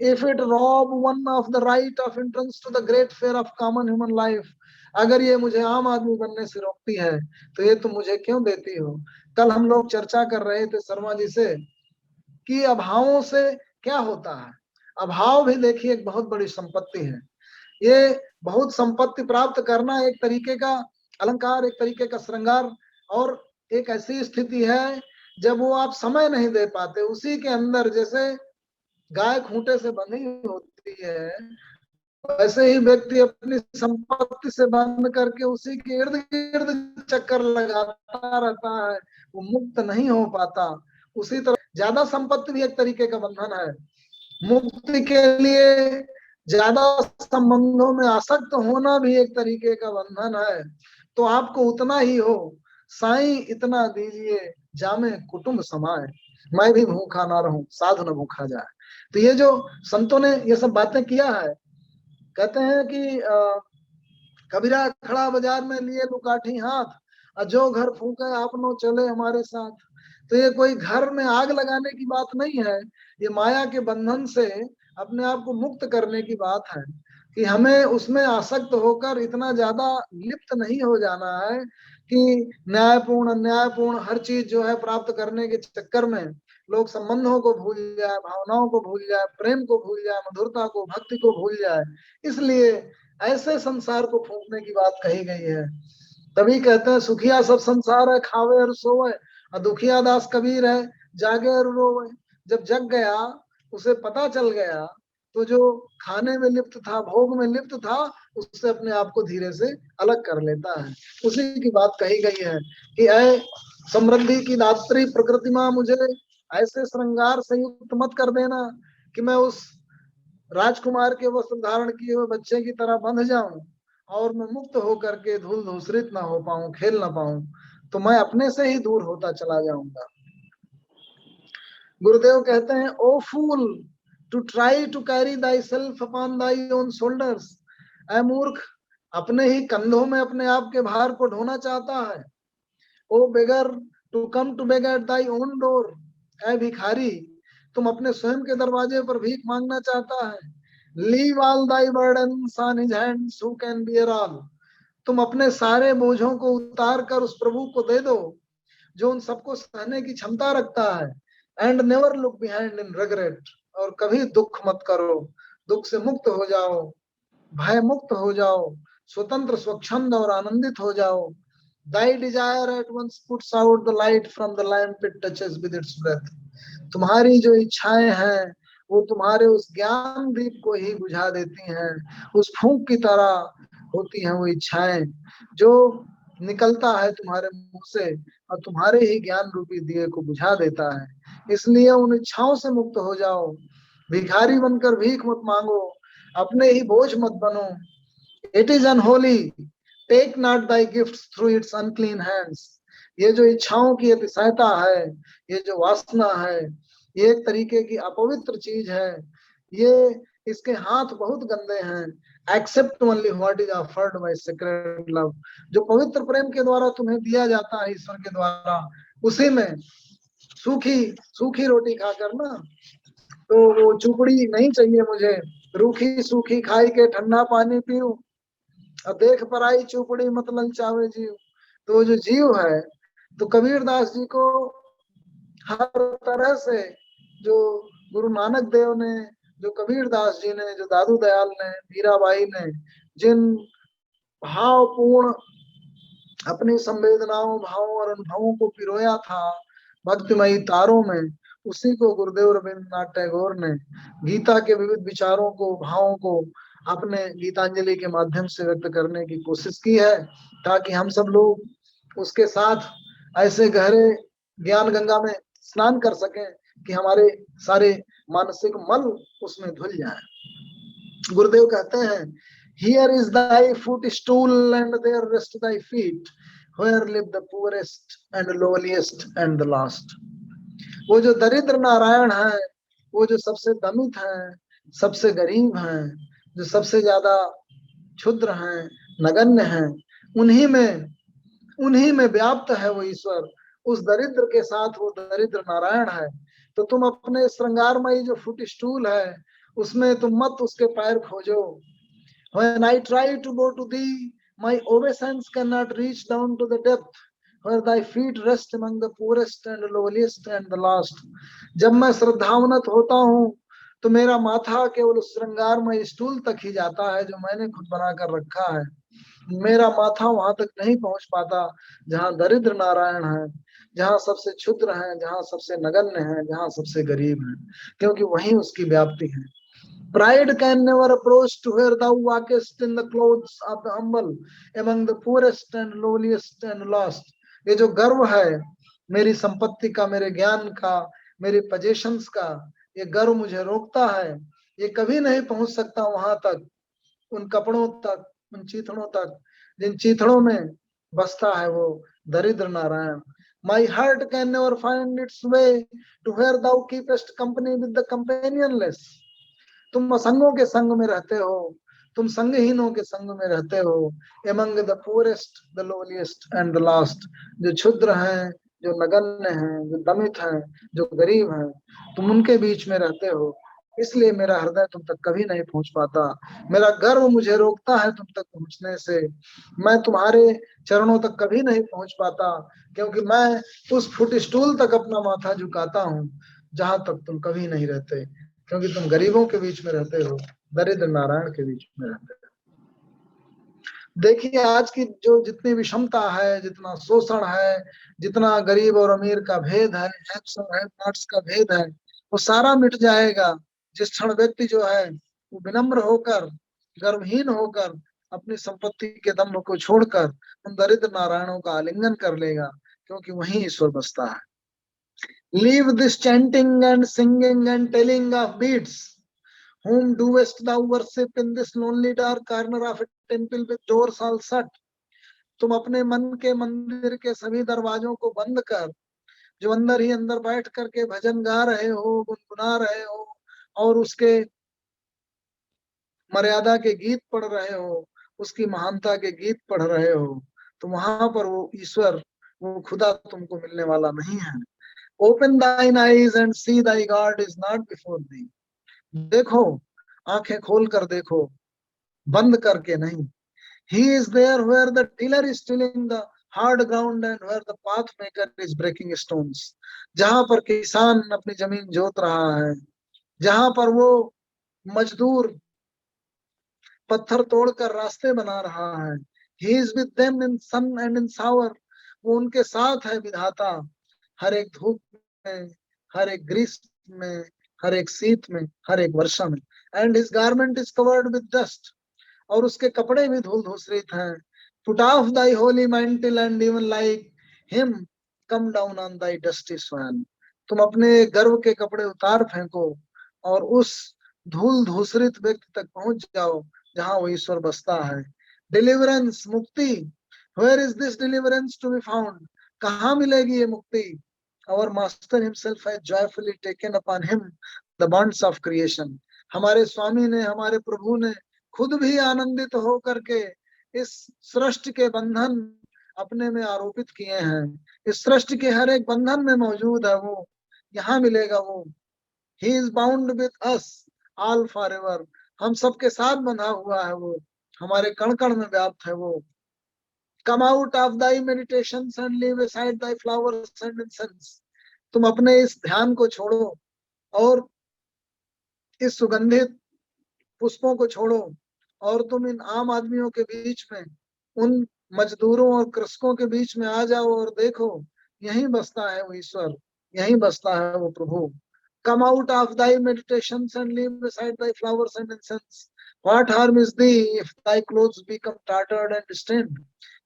if it rob one of the right of entrance to the great fair of common human life, अगर ये मुझे आम आदमी बनने से रोकती है तो ये तुम मुझे क्यों देती हो। कल हम लोग चर्चा कर रहे थे शर्मा जी से कि अभावों से क्या होता है। अभाव भी देखिए एक बहुत बड़ी संपत्ति है। ये बहुत संपत्ति प्राप्त करना एक तरीके का अलंकार, एक तरीके का श्रृंगार, और एक ऐसी स्थिति है जब वो आप समय नहीं दे पाते, उसी के अंदर जैसे गाय खूंटे से बंधी होती है वैसे ही व्यक्ति अपनी संपत्ति से बंद करके उसी के इर्द गिर्द चक्कर लगाता रहता है, वो मुक्त नहीं हो पाता। उसी तरह ज्यादा संपत्ति भी एक तरीके का बंधन है। मुक्ति के लिए ज्यादा संबंधों में आसक्त होना भी एक तरीके का बंधन है। तो आपको उतना ही हो, साईं इतना दीजिए जामे कुटुंब समाए, मैं भी भूखा ना रहूं साधु न भूखा जाए। तो ये जो संतों ने ये सब बातें किया है, कहते हैं कि कबीरा खड़ा बाजार में लिए लुकाठी हाथ, जो घर फूके आपनो चले हमारे साथ। तो ये कोई घर में आग लगाने की बात नहीं है, ये माया के बंधन से अपने आप को मुक्त करने की बात है कि हमें उसमें आसक्त होकर इतना ज्यादा लिप्त नहीं हो जाना है कि न्यायपूर्ण अन्यायपूर्ण हर चीज जो है प्राप्त करने के चक्कर में लोग संबंधों को भूल जाए, भावनाओं को भूल जाए, प्रेम को भूल जाए, मधुरता को, भक्ति को भूल जाए। इसलिए ऐसे संसार को फूंकने की बात कही गई है। तभी कहते हैं सुखिया सब संसार है खावे और सोवे, और दुखिया दास कबीर है जागे और रोवे। जब जग गया, उसे पता चल गया, तो जो खाने में लिप्त था, भोग में लिप्त था, उससे अपने आप को धीरे से अलग कर लेता है। उसी की बात कही गई है कि ऐ समृद्धि की दात्री प्रकृति मां, मुझे ऐसे श्रृंगार से युक्त मत कर देना कि मैं उस राजकुमार के वस्त्र धारण किए हुए बच्चे की तरह बंध जाऊं और मैं मुक्त होकर के धूल धूसरित ना हो पाऊं, खेल ना पाऊं, तो मैं अपने से ही दूर होता चला जाऊंगा। गुरुदेव कहते हैं, O fool to try to carry thyself upon thy own shoulders, ऐ मूर्ख अपने ही कंधों में अपने आप के भार को ढोना चाहता है। O beggar to come to beg at thy own door, ऐ भिखारी तुम अपने स्वयं के दरवाजे पर भीख मांगना चाहता है। Leave all thy burdens on his hands who can bear all, तुम अपने सारे बोझों को उतार कर उस प्रभु को दे दो जो उन सबको सहने की क्षमता रखता है। And never look behind in regret, और कभी दुख मत करो, दुख से मुक्त हो जाओ, भय मुक्त हो जाओ, स्वतंत्र स्वच्छंद और आनंदित हो जाओ। Thy desire at once puts out the light from the lamp it touches with its breath, तुम्हारी जो इच्छाएं हैं वो तुम्हारे उस ज्ञान दीप को ही बुझा देती हैं। उस फूंक की तरह होती हैं वो इच्छाएं जो निकलता है तुम्हारे मुंह से और तुम्हारे ही ज्ञान रूपी दिए को बुझा देता है। इसलिए उन इच्छाओं से मुक्त हो जाओ, भिखारी बनकर भीख मत मांगो, अपने ही बोझ मत बनो। It is unholy, take not thy gifts through its unclean hands, ये जो इच्छाओं की अतिशयता है, ये जो वासना है, ये एक तरीके की अपवित्र चीज है, ये इसके हाथ बहुत गंदे हैं। Accept only what is offered by sacred love, जो पवित्र प्रेम के द्वारा तुम्हें दिया जाता है ईश्वर के द्वारा, उसी में सूखी सूखी रोटी खाकर ना, तो वो चुपड़ी नहीं चाहिए मुझे, रूखी सूखी खाई के ठंडा पानी पीऊं, अब देख पराई चुपड़ी मत ललचावे जीव। तो जो जीव है, तो कबीर दास जी को हर तरह से, जो गुरु नानक देव ने, जो कबीर दास जी ने, जो दादू दयाल ने, मीराबाई ने जिन भावपूर्ण अपनी संवेदनाओं, भावों और अनुभवों को पिरोया था भक्तिमयी तारों में, उसी को गुरुदेव रविन्द्रनाथ टैगोर ने गीता के विविध विचारों को, भावों को अपने गीतांजलि के माध्यम से व्यक्त करने की कोशिश की है, ताकि हम सब लोग उसके साथ ऐसे गहरे ज्ञान गंगा में स्नान कर सकें कि हमारे सारे मानसिक मल उसमें धुल जाए। गुरुदेव कहते हैं, Here is thy footstool and there rest thy feet, where live the poorest and lowliest and the last. वो जो दरिद्र नारायण है, वो जो सबसे दमित हैं, सबसे गरीब हैं, जो सबसे ज्यादा क्षुद्र हैं, नगण्य हैं, उन्हीं में व्याप्त है वो ईश्वर। उस दरिद्र के साथ वो दरिद्र नारायण है। तो तुम अपने श्रृंगारमयी जो फुट स्टूल है उसमें तुम मत उसके पैर खोजो। When I try to go to thee, my obeisance cannot reach down to the depth where thy feet rest among the poorest and lowliest and the lost. जब मैं श्रद्धावनत होता हूँ तो मेरा माथा केवल उस श्रृंगारमय स्टूल तक ही जाता है जो मैंने खुद बना कर रखा है। मेरा माथा वहां तक नहीं पहुंच पाता जहाँ दरिद्र नारायण है, जहाँ सबसे क्षुद्र हैं, जहाँ सबसे नगण्य हैं, जहाँ सबसे गरीब हैं, क्योंकि वहीं उसकी व्याप्ति है। Pride can never approach to where thou walkest in the clothes of the humble, among the poorest and lowliest and lost. ये जो गर्व है मेरी संपत्ति का, मेरे ज्ञान का, मेरे पोजेशंस का, ये गर्व मुझे रोकता है। ये कभी नहीं पहुंच सकता वहां तक, उन कपड़ों तक, उन चीथड़ों तक, जिन चीथड़ों में बसता है वो दरिद्र Narayan. My heart can never find its way to where thou keepest company with the companionless. तुम असंगों के संग में रहते हो, तुम संगहीनों के संग में रहते हो। Among the poorest, the lowliest and the last, जो क्षुद्र हैं, जो नगण्य हैं, जो दमित हैं, जो गरीब हैं, तुम उनके बीच में रहते हो। इसलिए मेरा हृदय तुम तक कभी नहीं पहुंच पाता। मेरा गर्व मुझे रोकता है तुम तक पहुंचने से। मैं तुम्हारे चरणों तक कभी नहीं पहुंच पाता, क्योंकि मैं उस फुट स्टूल तक अपना माथा झुकाता हूँ जहां तक तुम कभी नहीं रहते, क्योंकि तुम गरीबों के बीच में रहते हो, दरिद्र नारायण के बीच में रहते हो। देखिए आज की जो जितनी विषमता है, जितना शोषण है, जितना गरीब और अमीर का भेद है, हैव्स और हैव नॉट्स का भेद है, वो सारा मिट जाएगा जिस क्षण व्यक्ति जो है वो विनम्र होकर, गर्वहीन होकर, अपनी संपत्ति के दम्भ को छोड़कर उन दरिद्र नारायणों का आलिंगन कर लेगा, क्योंकि वहीं ईश्वर बसता है। Leave this chanting and singing and telling of beads. Whom doest thou worship in this lonely dark corner of a temple with doors all shut? तुम अपने मन के मंदिर के सभी दरवाजों को बंद कर, जो अंदर ही अंदर बैठ करके भजन गा रहे हो, गुनगुना रहे हो और उसके मर्यादा के गीत पढ़ रहे हो, उसकी महानता के गीत पढ़ रहे हो, तो वहां पर वो ईश्वर, वो खुदा तुमको मिलने वाला नहीं है। Open thine eyes and see thy God is not before thee. देखो, आंखें खोल कर देखो, बंद करके नहीं। He is there where the tiller is tilling the hard ground and where the pathmaker is breaking stones. जहां पर किसान अपनी जमीन जोत रहा है, जहां पर वो मजदूर पत्थर तोड़कर रास्ते बना रहा है। He is with them in sun and in shower. वो उनके साथ है विधाता, हर एक धूप में, हर एक ग्रीष्म में, हर एक शीत में, हर एक वर्षा में। And his garment is covered with dust. और उसके कपड़े भी धूल धूसरित हैं। Put off thy holy mantle and even like him come down on thy dusty swan. तुम अपने गर्व के कपड़े उतार फेंको और उस धूल धूसरित व्यक्ति तक पहुंच जाओ जहां वो ईश्वर बसता है। Deliverance, मुक्ति, where is this deliverance to be found? कहाँ मिलेगी ये मुक्ति? Our master himself has joyfully taken upon him the bonds of creation. हमारे स्वामी ने, हमारे प्रभु ने खुद भी आनंदित हो करके इस सृष्टि के बंधन अपने में आरोपित किए हैं। इस सृष्टि के हर एक बंधन में मौजूद है वो, यहाँ मिलेगा वो। He is bound with us all forever. हम सबके साथ बंधा हुआ है वो, हमारे कण कण में व्याप्त है वो। Come out of thy meditations and leave aside thy flowers and incense. तुम अपने इस ध्यान को छोड़ो और इस सुगंधित पुष्पों को छोड़ो और तुम इन आम आदमियों के बीच में, उन मजदूरों और कृषकों के बीच में आ जाओ और देखो, यहीं बसता है वो ईश्वर, यहीं बसता है वो प्रभु। Come out of thy meditations and leave aside thy flowers and incense. What harm is thee if thy clothes become tattered and stained?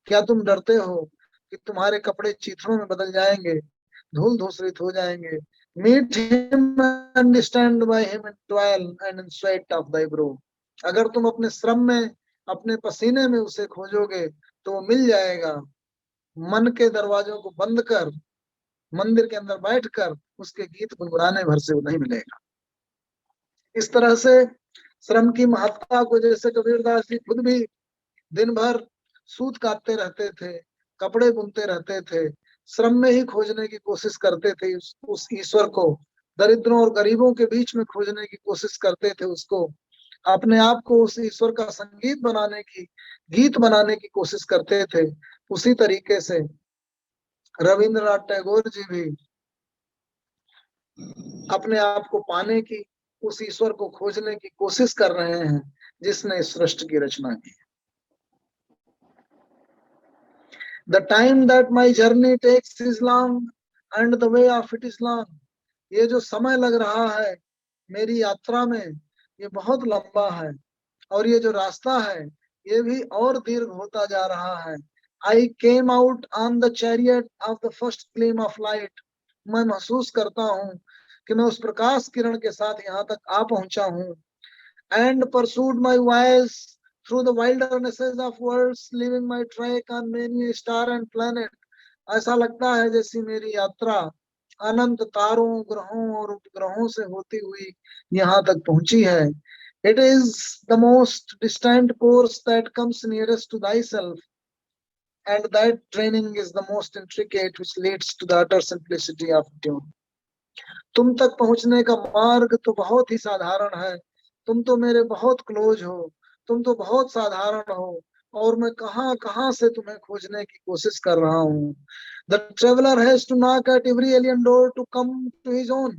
क्या तुम डरते हो कि तुम्हारे कपड़े चीथड़ों में बदल जाएंगे, धूल धूसरित हो जाएंगे? Meet him and stand by him in toil and in sweat of thy brow. अगर तुम अपने श्रम में, अपने पसीने में उसे खोजोगे तो वो मिल जाएगा। मन के दरवाजों को बंद कर मंदिर के अंदर बैठकर उसके गीत गुनगुनाने भर से वो नहीं मिलेगा। इस तरह से श्रम की महत्ता को, जैसे कबीरदास जी खुद भी दिन भर सूत काटते रहते थे, कपड़े बुनते रहते थे, श्रम में ही खोजने की कोशिश करते थे उस ईश्वर को, दरिद्रों और गरीबों के बीच में खोजने की कोशिश करते थे उसको, अपने आप को उस ईश्वर का संगीत बनाने की, गीत बनाने की कोशिश करते थे। उसी तरीके से रविंद्रनाथ टैगोर जी भी अपने आप को पाने की, उस ईश्वर को खोजने की कोशिश कर रहे हैं जिसने इस सृष्टि की रचना की। The time that my journey takes is long and the way of it is long. ये जो समय लग रहा है मेरी यात्रा में, ये बहुत लंबा है, और ये जो रास्ता है ये भी और दीर्घ होता जा रहा है। I came out on the chariot of the first gleam of light. मैं महसूस करता हूँ कि मैं उस प्रकाश किरण के साथ यहाँ तक आ पहुंचा हूँ। And pursued my ways through the wildernesses of worlds, leaving my track on many a star and planet. ऐसा लगता है जैसी मेरी यात्रा अनंत तारों, ग्रहों और उपग्रहों से होती हुई यहाँ तक पहुंची है। It is the most distant course that comes nearest to thyself, and that training is the most intricate which leads to the utter simplicity of tune. तुम तक पहुंचने का मार्ग तो बहुत ही साधारण है, तुम तो मेरे बहुत क्लोज हो, तुम तो बहुत साधारण हो, और मैं कहां कहां से तुम्हें खोजने की कोशिश कर रहा हूँ। The traveler has to knock at every alien door to come to his own.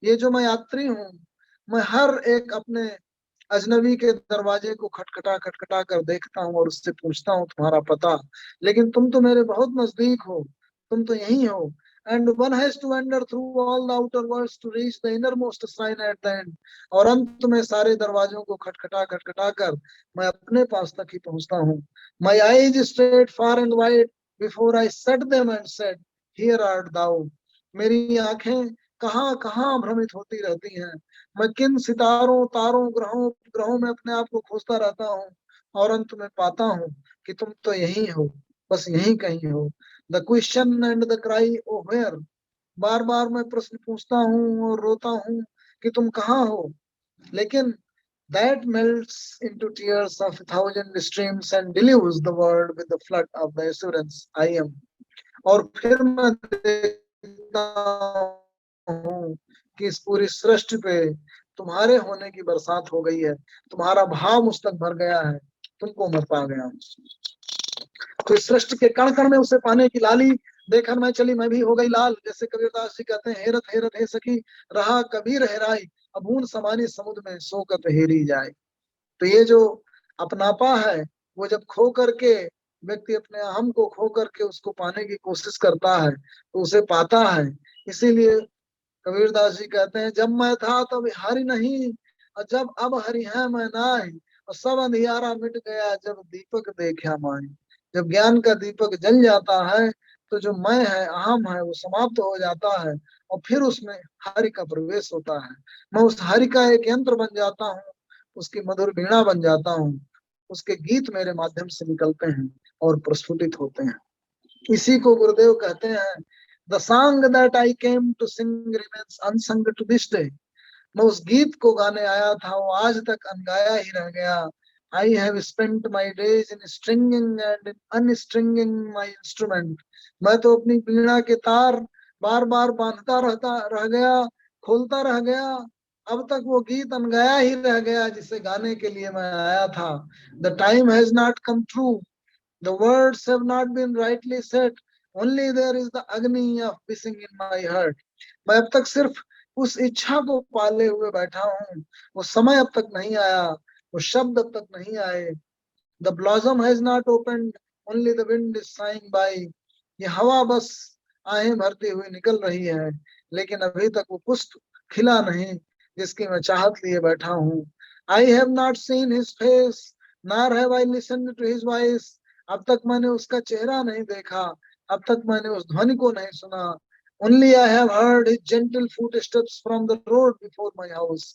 ये जो मैं यात्री हूँ, मैं हर एक अपने अजनबी के दरवाजे को खटखटा खटखटा कर देखता हूँ और उससे पूछता हूँ तुम्हारा पता, लेकिन तुम तो मेरे बहुत नजदीक हो, तुम तो यही हो। And one has to wander through all the outer worlds to reach the innermost shrine at the end. और अंत में सारे दरवाजों को खटखटा खटखटा कर मैं अपने पास तक ही पहुंचता हूँ। My eyes strayed far and wide before I set them and said, Here art thou. मेरी आंखें कहाँ कहाँ भ्रमित होती रहती हैं, मैं किन सितारों, तारों, ग्रहों ग्रहों में अपने आप को खोजता रहता हूँ, और अंत में पाता हूँ कि तुम तो यही हो, बस यही कहीं हो। The question and the cry O where, बार बार मैं प्रश्न पूछता हूँ और रोता हूँ कि तुम कहाँ हो, लेकिन that melts into tears of 1,000 streams and delivers the world with the flood of the assurance I am. और फिर मैं देखता हूँ कि इस पूरी सृष्टि पे तुम्हारे होने की बरसात हो गई है, तुम्हारा भाव मुझ तक भर गया है, तुमको मैं पा गया हूँ। तो इस सृष्टि के कण कण में उसे पाने की लाली देखकर मैं चली, मैं भी हो गई लाल। जैसे कबीरदास जी कहते हैं, हेरत हेरत हे सखी रहा कबीर हेराई, अबून समानी समुद्र में सोकत हेरी जाए। तो ये जो अपनापा है, वो जब खो करके व्यक्ति अपने अहम को खो करके उसको पाने की कोशिश करता है तो उसे पाता है। इसीलिए कबीरदास जी कहते हैं, जब मैं था तब हरि नहीं, और जब अब हरि है मैं नाय, और सब अंधियारा मिट गया जब दीपक देखा माए। जब ज्ञान का दीपक जल जाता है तो जो मैं है, अहम है, वो समाप्त हो जाता है, और फिर उसमें हरि का प्रवेश होता है। मैं उस हरि का एक यंत्र बन जाता हूँ, उसकी मधुर वीणा बन जाता हूँ, उसके गीत मेरे माध्यम से निकलते हैं और प्रस्फुटित होते हैं। इसी को गुरुदेव कहते हैं, the song that I came to sing remains unsung to this day. मैं उस गीत को गाने आया था, वो आज तक अनगाया ही रह गया। I have spent my days in stringing and in unstringing my instrument. मैं तो अपनी वीणा के तार बार बार बांधता रहता रह गया, खोलता रह गया, अब तक वो गीत अनगाया ही रह गया जिसे गाने के लिए मैं आया था। The time has not come true, the words have not been rightly said, only there is the agony of wishing in my heart. मैं अब तक सिर्फ उस इच्छा को पाले हुए बैठा हूँ, वो समय अब तक नहीं आया, वो शब्द अब तक नहीं आए। The blossom has not opened, only the wind is sighing by. ये हवा बस आहें भरती हुई निकल रही है, लेकिन अभी तक वो पुष्प खिला नहीं जिसकी मैं चाहत लिए बैठा हूँ। I have not seen his face, nor have I listened to his voice. अब तक मैंने उसका चेहरा नहीं देखा, अब तक मैंने उस ध्वनि को नहीं सुना। Only I have heard his gentle footsteps from the road before my house.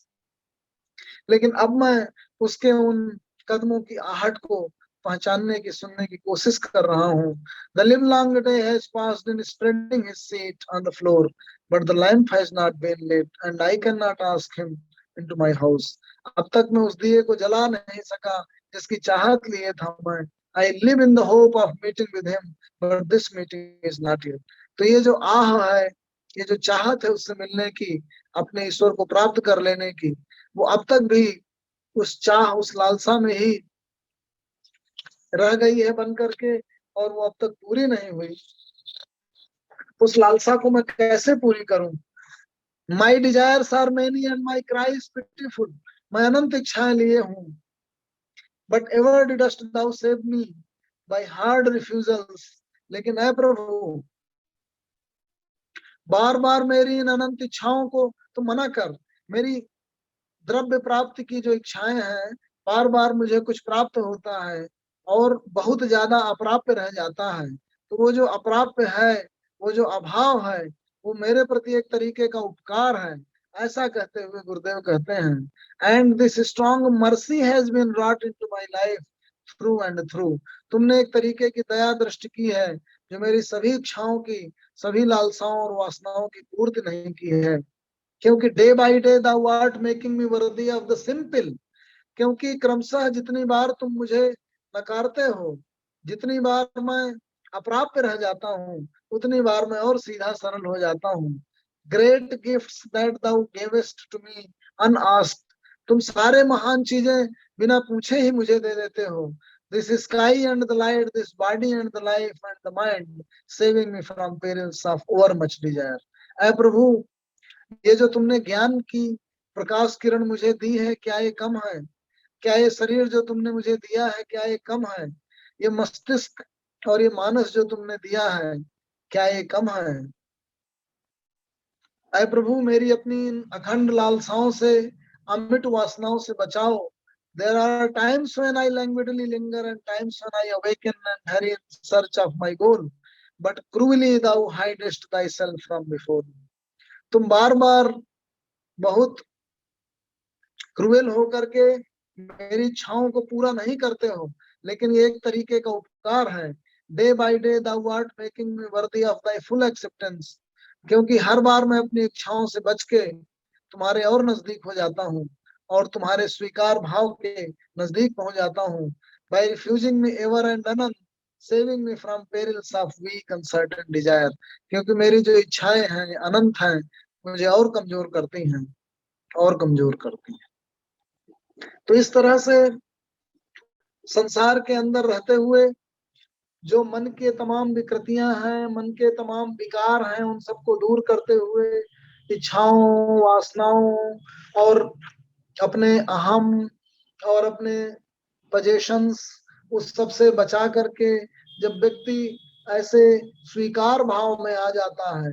लेकिन अब मैं उसके उन कदमों की आहट को पहचानने की, सुनने की कोशिश कर रहा हूँ। The livelong day has passed in spreading his seat on the floor, but the lamp has not been lit, and I cannot ask him into my house. अब तक मैं उस दिए को जला नहीं सका जिसकी चाहत लिए था मैं. I live in the hope of meeting with him, but this meeting is not yet. तो ये जो आह है, ये जो चाहत है उससे मिलने की, अपने ईश्वर को प्राप्त कर लेने की, वो अब तक भी उस चाह, उस लालसा में ही रह गई है बन करके, और वो अब तक पूरी नहीं हुई. उस लालसा को मैं कैसे पूरी करूं? My desires are many and my cry is pitiful. मैं अनंत इच्छाएं लिए हूं. But ever didst thou save me by hard refusals. लेकिन ऐ प्रभु, बार बार मेरी इन अनंत इच्छाओं को तो मना कर. मेरी द्रव्य प्राप्ति की जो इच्छाएं हैं, बार बार मुझे कुछ प्राप्त होता है और बहुत ज्यादा अप्राप्य रह जाता है. तो वो जो अप्राप्य है, वो जो अभाव है, वो मेरे प्रति एक तरीके का उपकार है. ऐसा कहते हुए गुरुदेव कहते हैं, and this strong mercy has been wrought into my life through and through. तुमने एक तरीके की दया दृष्टि की है जो मेरी सभी इच्छाओं की, सभी लालसाओं और वासनाओं की पूर्ति नहीं की है. क्योंकि day by day thou art making me worthy of the simple. क्योंकि क्रमशः जितनी बार तुम मुझे नकारते हो, जितनी बार मैं अप्राप्य रह जाता हूँ, उतनी बार मैं और सीधा सरल हो जाता हूँ. Great gifts that thou gavest to me unasked. तुम सारे महान चीजें बिना पूछे ही मुझे दे देते हो. This sky and the light, this body and the life and the mind, saving me from perils of overmuch desire. ऐ प्रभु, ये जो तुमने ज्ञान की प्रकाश किरण मुझे दी है, क्या ये कम है? क्या ये शरीर जो तुमने मुझे दिया है, क्या ये कम है? ये मस्तिष्क और ये मानस जो तुमने दिया है, क्या ये कम है? ऐ प्रभु, मेरी अपनी अखंड लालसाओं से, अमिट वासनाओं से बचाओ. There are times when I languidly linger and times when I awaken and hurry in search of my goal, but cruelly thou hidest thyself from before me. तुम बार बार बहुत क्रूएल होकर के मेरी इच्छाओं को पूरा नहीं करते हो, लेकिन ये एक तरीके का उपकार है. Day by day thou art making me worthy of thy full acceptance. क्योंकि हर बार मैं अपनी इच्छाओं से बच के तुम्हारे और नजदीक हो जाता हूँ और तुम्हारे स्वीकार भाव के नजदीक पहुंच जाता हूँ. by refusing me ever and anon, saving me from perils of weak uncertain desire. क्योंकि मेरी जो इच्छाएं हैं अनंत हैं, मुझे और कमजोर करती हैं, और कमजोर करती हैं. तो इस तरह से संसार के अंदर रहते हुए जो मन के तमाम विकृतियां हैं, मन के तमाम विकार हैं, उन सबको दूर करते हुए इच्छाओं, वासनाओं और अपने अहम और अपने पोजेशंस, उस सब से बचा करके जब व्यक्ति ऐसे स्वीकार भाव में आ जाता है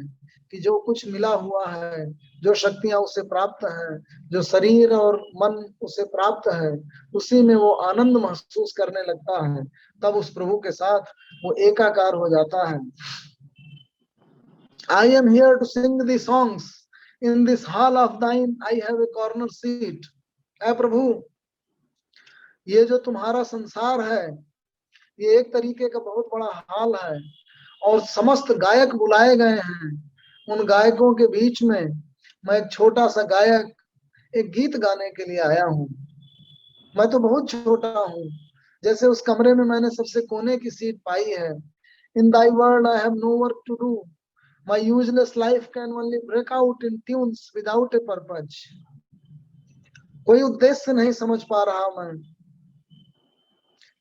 कि जो कुछ मिला हुआ है, जो शक्तियां उसे प्राप्त हैं, जो शरीर और मन उसे प्राप्त है, उसी में वो आनंद महसूस करने लगता है, तब उस प्रभु के साथ वो एकाकार हो जाता है. I am here to sing the songs. In this hall of thine I have a corner seat. ऐ प्रभु, ये जो तुम्हारा संसार है, ये एक तरीके का बहुत बड़ा हाल है और समस्त गायक बुलाए गए हैं. उन गायकों के बीच में मैं एक छोटा सा गायक, एक गीत गाने के लिए आया हूँ. मैं तो बहुत छोटा हूँ, जैसे उस कमरे में मैंने सबसे कोने की सीट पाई है. In thy world I have no work to do. My useless life can only break out in tunes without a purpose. कोई उद्देश्य नहीं समझ पा रहा मैं,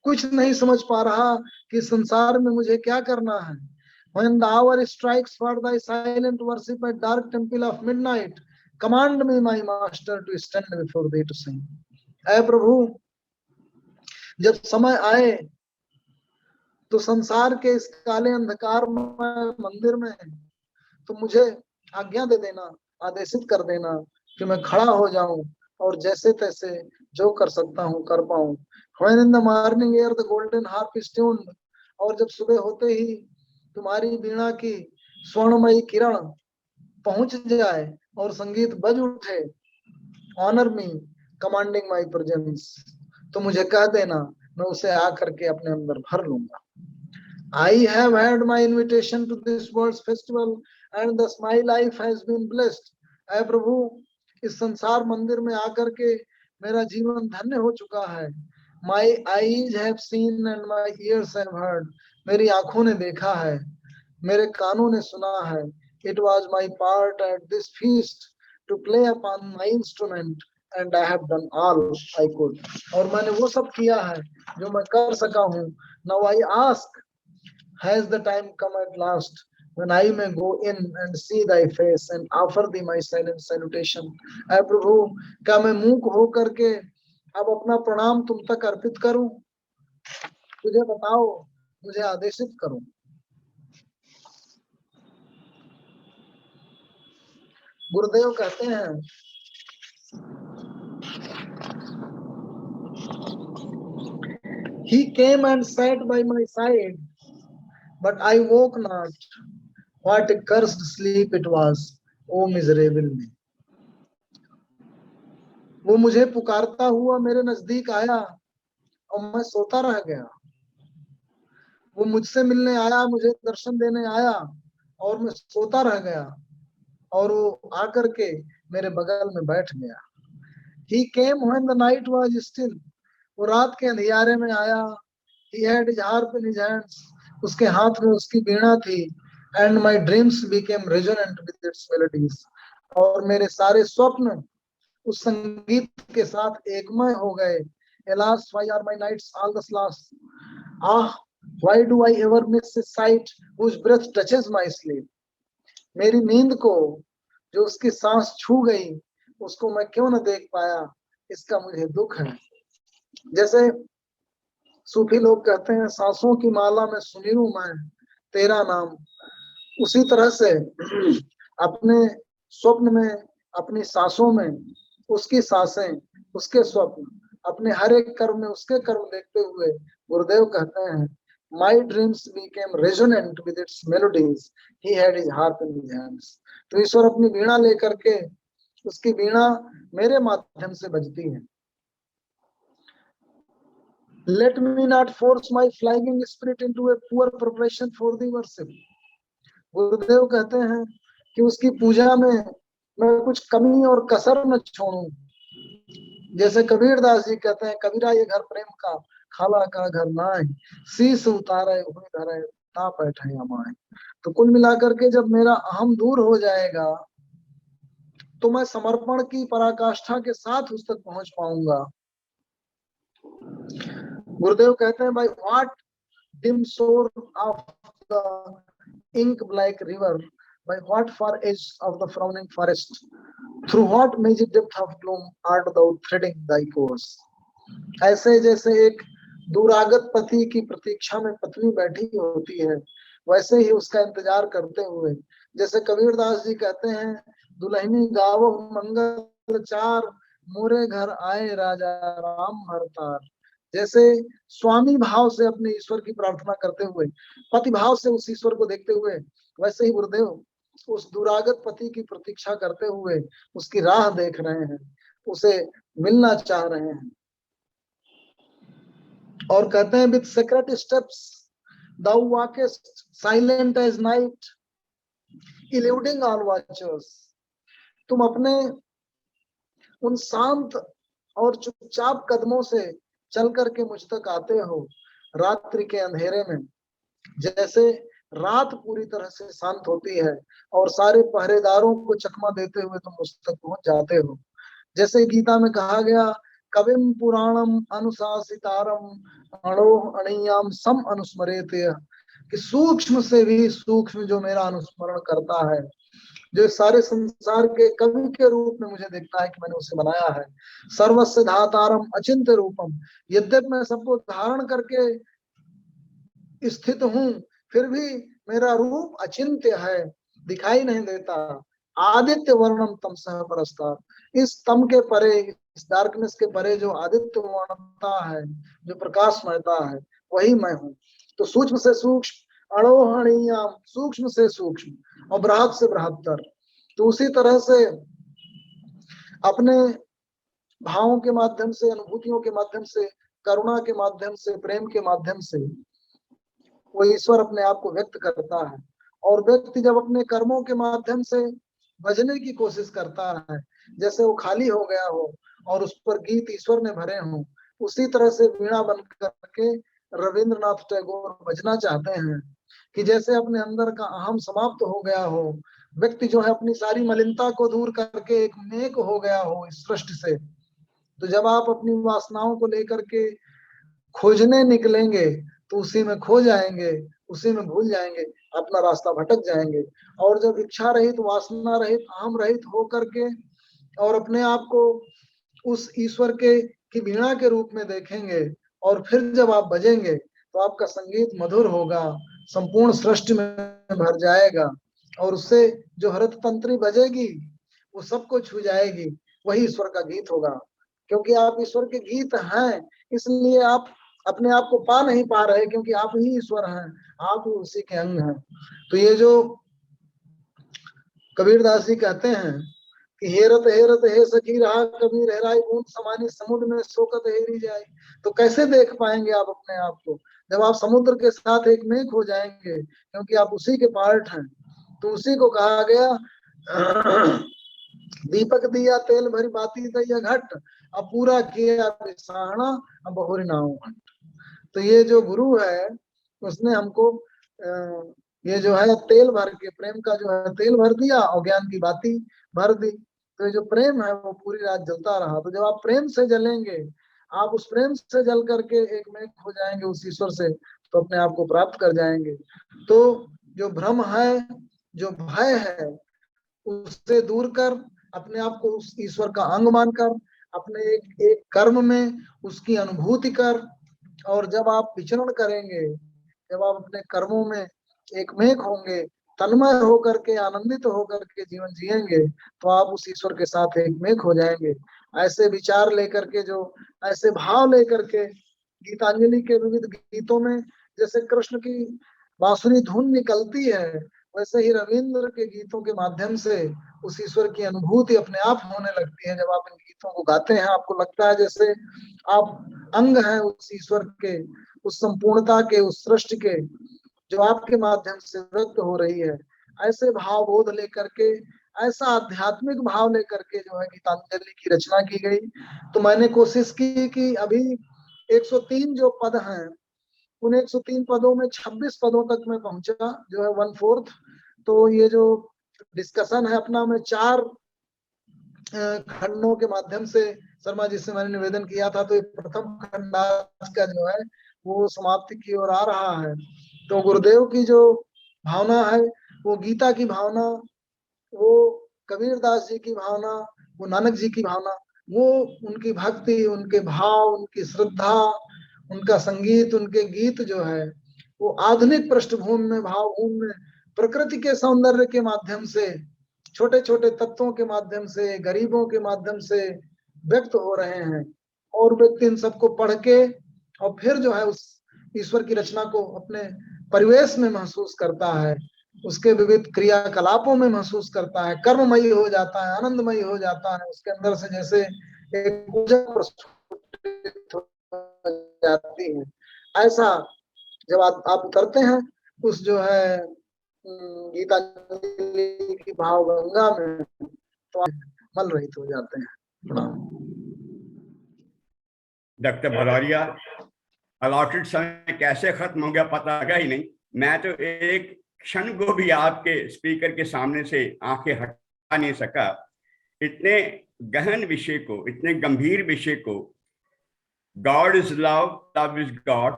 कुछ नहीं समझ पा रहा कि संसार में मुझे क्या करना है. When the hour strikes for thy silent worship at dark temple of midnight, command me, my master, to stand before thee to sing. ऐ प्रभु, जब समय आए तो संसार के इस काले अंधकार में मंदिर में तो मुझे आज्ञा दे देना, आदेशित कर देना कि मैं खड़ा हो जाऊं और जैसे तैसे जो कर सकता हूं कर पाऊं. When in the morning air the golden harp is tuned, और जब सुबह होते ही तुम्हारी वीणा की स्वर्णमयी किरण पहुंच जाए और संगीत बज उठे, honour me commanding my presence, तो मुझे कह देना, मैं उसे आकर के अपने अंदर भर लूंगा. I have had my invitation to this world's festival and thus my life has been blessed. ऐ प्रभु, इस संसार मंदिर में आकर के मेरा जीवन धन्य हो चुका है। My eyes have seen and my ears have heard. मेरी आंखों ने देखा है, मेरे कानों ने सुना है। It was my part at this feast to play upon my instrument and I have done all I could. और मैंने वो सब किया है जो मैं कर सका हूँ। Now I ask, has the time come at last when I may go in and see thy face and offer thee my silent salutation? ऐ प्रभु, क्या मैं मूक हो करके अब अपना प्रणाम तुम तक अर्पित करूं? तुझे बताओ, मुझे आदेशित करो। गुरुदेव कहते हैं, He came and sat by my side, but I woke not. What a cursed sleep it was, O miserable me. वो मुझे पुकारता हुआ मेरे नजदीक आया और मैं सोता रह गया। वो मुझसे मिलने आया, मुझे दर्शन देने आया और मैं सोता रह गया, और वो आकर के मेरे बगल में बैठ गया। He came when the night was still. वो रात के अंधियारे में आया। He had his harp in his hands. उसके हाथ में उसकी वीणा थी। And my dreams became resonant with its melodies. और मेरे सारे स्वप्न उस संगीत के साथ एकमय हो गए। Alas, why are my nights all thus lost? Ah, why do I ever miss his sight whose breath touches my sleep? मेरी नींद को जो उसकी सांस छू गई, उसको मैं क्यों न देख पाया, इसका मुझे दुख है। जैसे सूफी लोग कहते हैं, सांसों की माला में सुनिरूं मैं तेरा नाम, उसी तरह से अपने स्वप्न में, अपनी सांसों में उसकी सांसें, उसके स्वप्न, अपने हर एक कर्म में उसके कर्म देखते हुए गुरुदेव कहते हैं, My dreams became resonant with its melodies. He had his harp in his hands. तो ईश्वर अपनी वीणा लेकर के, उसकी वीणा मेरे माध्यम से बजती है। Let me not force my flagging spirit into a poor preparation for the worship. गुरुदेव कहते हैं कि उसकी पूजा में मैं कुछ कमी और कसर न छोड़ूं। जैसे कबीर दास जी कहते हैं, कबीरा ये घर प्रेम का, खाला का घर नाय, शीश उतारे हुए धरे ता बैठे हमारे। तो कुल मिलाकर के जब मेरा अहम दूर हो जाएगा तो मैं समर्पण की पराकाष्ठा के साथ उस तक पहुंच पाऊंगा। गुरुदेव कहते हैं, by what dim shore of the ink black river, by what far edge of the frowning forest, through what magic depth of gloom art thou threading thy course. ऐसे जैसे एक दूरागत पति की प्रतीक्षा में पत्नी बैठी होती है, वैसे ही उसका इंतजार करते हुए, जैसे कबीरदास जी कहते हैं, दुल्हनी गावो मंगल चार, मोरे घर आए राजा राम हरतार। जैसे स्वामी भाव से अपने ईश्वर की प्रार्थना करते हुए, पति भाव से उस ईश्वर को देखते हुए, वैसे ही गुरुदेव उस दुरागत पति की प्रतीक्षा करते हुए उसकी राह देख रहे हैं, उसे मिलना चाह रहे हैं। और कहते हैं, with secret steps thou walkest silent as night, eluding all watchers. तुम अपने उन शांत और चुपचाप कदमों से चल करके मुझ तक आते हो रात्रि के अंधेरे में। जैसे रात पूरी तरह से शांत होती है और सारे पहरेदारों को चकमा देते हुए तुम मुझ तक पहुंच जाते हो। जैसे गीता में कहा गया, कविम पुराणम अनुशासितारम अणोः अणियाम सम अनुस्मरेत, कि सूक्ष्म से भी सूक्ष्म जो मेरा अनुस्मरण करता है, जो सारे संसार के कवि के रूप में मुझे देखता है कि मैंने उसे बनाया है। सर्वस्य धातारम अचिंत्य रूपम, यद्यपि मैं सबको धारण करके स्थित हूँ, फिर भी मेरा रूप अचिंत्य है, दिखाई नहीं देता। आदित्य वर्णम तम सह परस्तार, इस तम के परे, इस डार्कनेस के परे जो आदित्य वर्णता है, जो प्रकाशमयता है, वही मैं हूँ। तो सूक्ष्म से सूक्ष्म, अणोहणीयाम, सूक्ष्म से सूक्ष्म और बृहद से बृहत्तर। तो उसी तरह से अपने भावों के माध्यम से, अनुभूतियों के माध्यम से, करुणा के माध्यम से, प्रेम के माध्यम से वो ईश्वर अपने आप को व्यक्त करता है। और व्यक्ति जब अपने कर्मों के माध्यम से भजने की कोशिश करता है, जैसे वो खाली हो गया हो और उस पर गीत ईश्वर ने भरे हों, उसी तरह से वीणा बन करके रविंद्रनाथ टैगोर बजना चाहते हैं कि जैसे अपने अंदर का अहम समाप्त हो गया हो, व्यक्ति जो है अपनी सारी मलिनता को दूर करके एक नेक हो गया हो इस सृष्टि से। तो जब आप अपनी वासनाओं को लेकर के खोजने निकलेंगे तो उसी में खो जाएंगे, उसी में भूल जाएंगे, अपना रास्ता भटक जाएंगे। और जब इच्छा रहित, वासना रहित, अहम रहित हो करके और अपने आप को उस ईश्वर के की वीणा के रूप में देखेंगे और फिर जब आप बजेंगे तो आपका संगीत मधुर होगा, संपूर्ण सृष्टि में भर जाएगा और उससे जो हरत तंत्री बजेगी वो सबको छू जाएगी, वही ईश्वर का गीत होगा। क्योंकि आप ईश्वर के गीत हैं, इसलिए आप अपने आप को पा नहीं पा रहे, क्योंकि आप ही ईश्वर हैं, आप ही उसी के अंग हैं। तो ये जो कबीरदास जी कहते हैं कि हेरत हेरत हे सखी रहा कबीर हेराई बूंद समानी समुद्र में शोकत हेरी जाए। तो कैसे देख पाएंगे आप अपने आप को? जब आप समुद्र के साथ एक मेघ हो जाएंगे, क्योंकि आप उसी के पार्ट हैं। तो उसी को कहा गया दीपक दिया तेल भरी बाती दैया घट, अब पूरा किया बिसाहना अब बहुरी नाव घट। तो ये जो गुरु है उसने हमको ये जो है तेल भर के, प्रेम का जो है तेल भर दिया और ज्ञान की बाती भर दी। तो ये जो प्रेम है वो पूरी रात जलता रहा। तो जब आप प्रेम से जलेंगे, आप उस प्रेम से जल करके एक मेघ हो जाएंगे उस ईश्वर से, तो अपने आप को प्राप्त कर जाएंगे। तो जो भ्रम है, जो भय है, उससे दूर कर अपने आप को उस ईश्वर का अंग मानकर अपने एक एक कर्म में उसकी अनुभूति कर, और जब आप विचरण करेंगे, जब आप अपने कर्मों में एक मेघ होंगे, तन्मय होकर के, आनंदित होकर के जीवन जिएंगे, तो आप उस ईश्वर के साथ एक मेघ हो जाएंगे। ऐसे विचार लेकर के, जो ऐसे भाव लेकर के गीतांजलि के विविध गीतों में जैसे कृष्ण की बांसुरी धुन निकलती है, वैसे ही रविंद्र के गीतों के माध्यम से उस ईश्वर की अनुभूति अपने आप होने लगती है। जब आप इन गीतों को गाते हैं, आपको लगता है जैसे आप अंग हैं उस ईश्वर के, उस संपूर्णता के, उस सृष्टि के, जो आपके माध्यम से व्यक्त हो रही है। ऐसे भाव बोध लेकर के, ऐसा आध्यात्मिक भाव लेकर के जो है गीतांजलि की रचना की गई। तो मैंने कोशिश की कि अभी 103 जो पद हैं, उन 103 पदों में 26 पदों तक मैं पहुंचा, जो है 1/4। तो ये जो डिस्कशन है अपना, मैं 4 खंडों के माध्यम से शर्मा जी से मैंने निवेदन किया था। तो ये प्रथम खंड आज का जो है वो समाप्ति की ओर आ रहा है। तो गुरुदेव की जो भावना है, वो गीता की भावना, वो कबीरदास जी की भावना, वो नानक जी की भावना, वो उनकी भक्ति, उनके भाव, उनकी श्रद्धा, उनका संगीत, उनके गीत जो है वो आधुनिक पृष्ठभूमि में, भावभूमि में, प्रकृति के सौंदर्य के माध्यम से, छोटे छोटे तत्वों के माध्यम से, गरीबों के माध्यम से व्यक्त हो रहे हैं। और व्यक्ति इन सबको पढ़ के और फिर जो है उस ईश्वर की रचना को अपने परिवेश में महसूस करता है, उसके विविध क्रियाकलापों में महसूस करता है, कर्ममयी हो जाता है, आनंदमयी हो जाता है। उसके अंदर से जैसे एक ऊर्जा प्रस्फुटित हो जाती है। ऐसा जब आप उतरते हैं उस जो है गीतांजलि की भाव गंगा में, तो आप मल रहित हो जाते हैं। डॉक्टर भदौरिया, अलॉटेड समय कैसे खत्म हो गया पता लगा ही नहीं। मैं तो एक क्षण को भी आपके स्पीकर के सामने से आंखें हटा नहीं सका। इतने गहन विषय को, इतने गंभीर विषय को, God is love, love is God,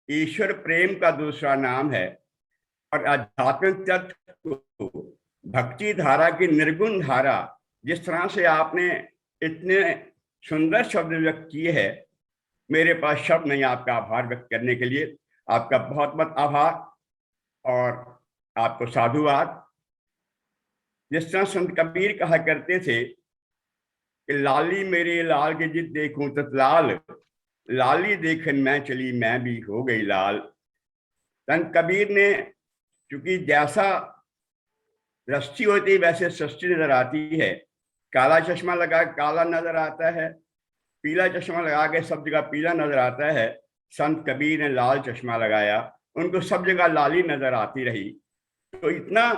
ईश्वर प्रेम का दूसरा नाम है, और आध्यात्मिक तत्व को, भक्ति धारा की निर्गुण धारा, जिस तरह से आपने इतने सुंदर शब्द व्यक्त किए हैं, मेरे पास शब्द नहीं आपका आभार व्यक्त करने के लिए। आपका बहुत बहुत आभार और आपको साधुवाद। जिस तरह संत कबीर कहा करते थे कि लाली मेरे लाल के जित देखूं तत लाल, लाली देखन मैं चली मैं भी हो गई लाल। संत कबीर ने, क्योंकि जैसा दृष्टि होती है वैसे सृष्टि नजर आती है। काला चश्मा लगा काला नजर आता है, पीला चश्मा लगा के सब जगह पीला नजर आता है। संत कबीर ने लाल चश्मा लगाया, उनको सब जगह लाली नजर आती रही। तो इतना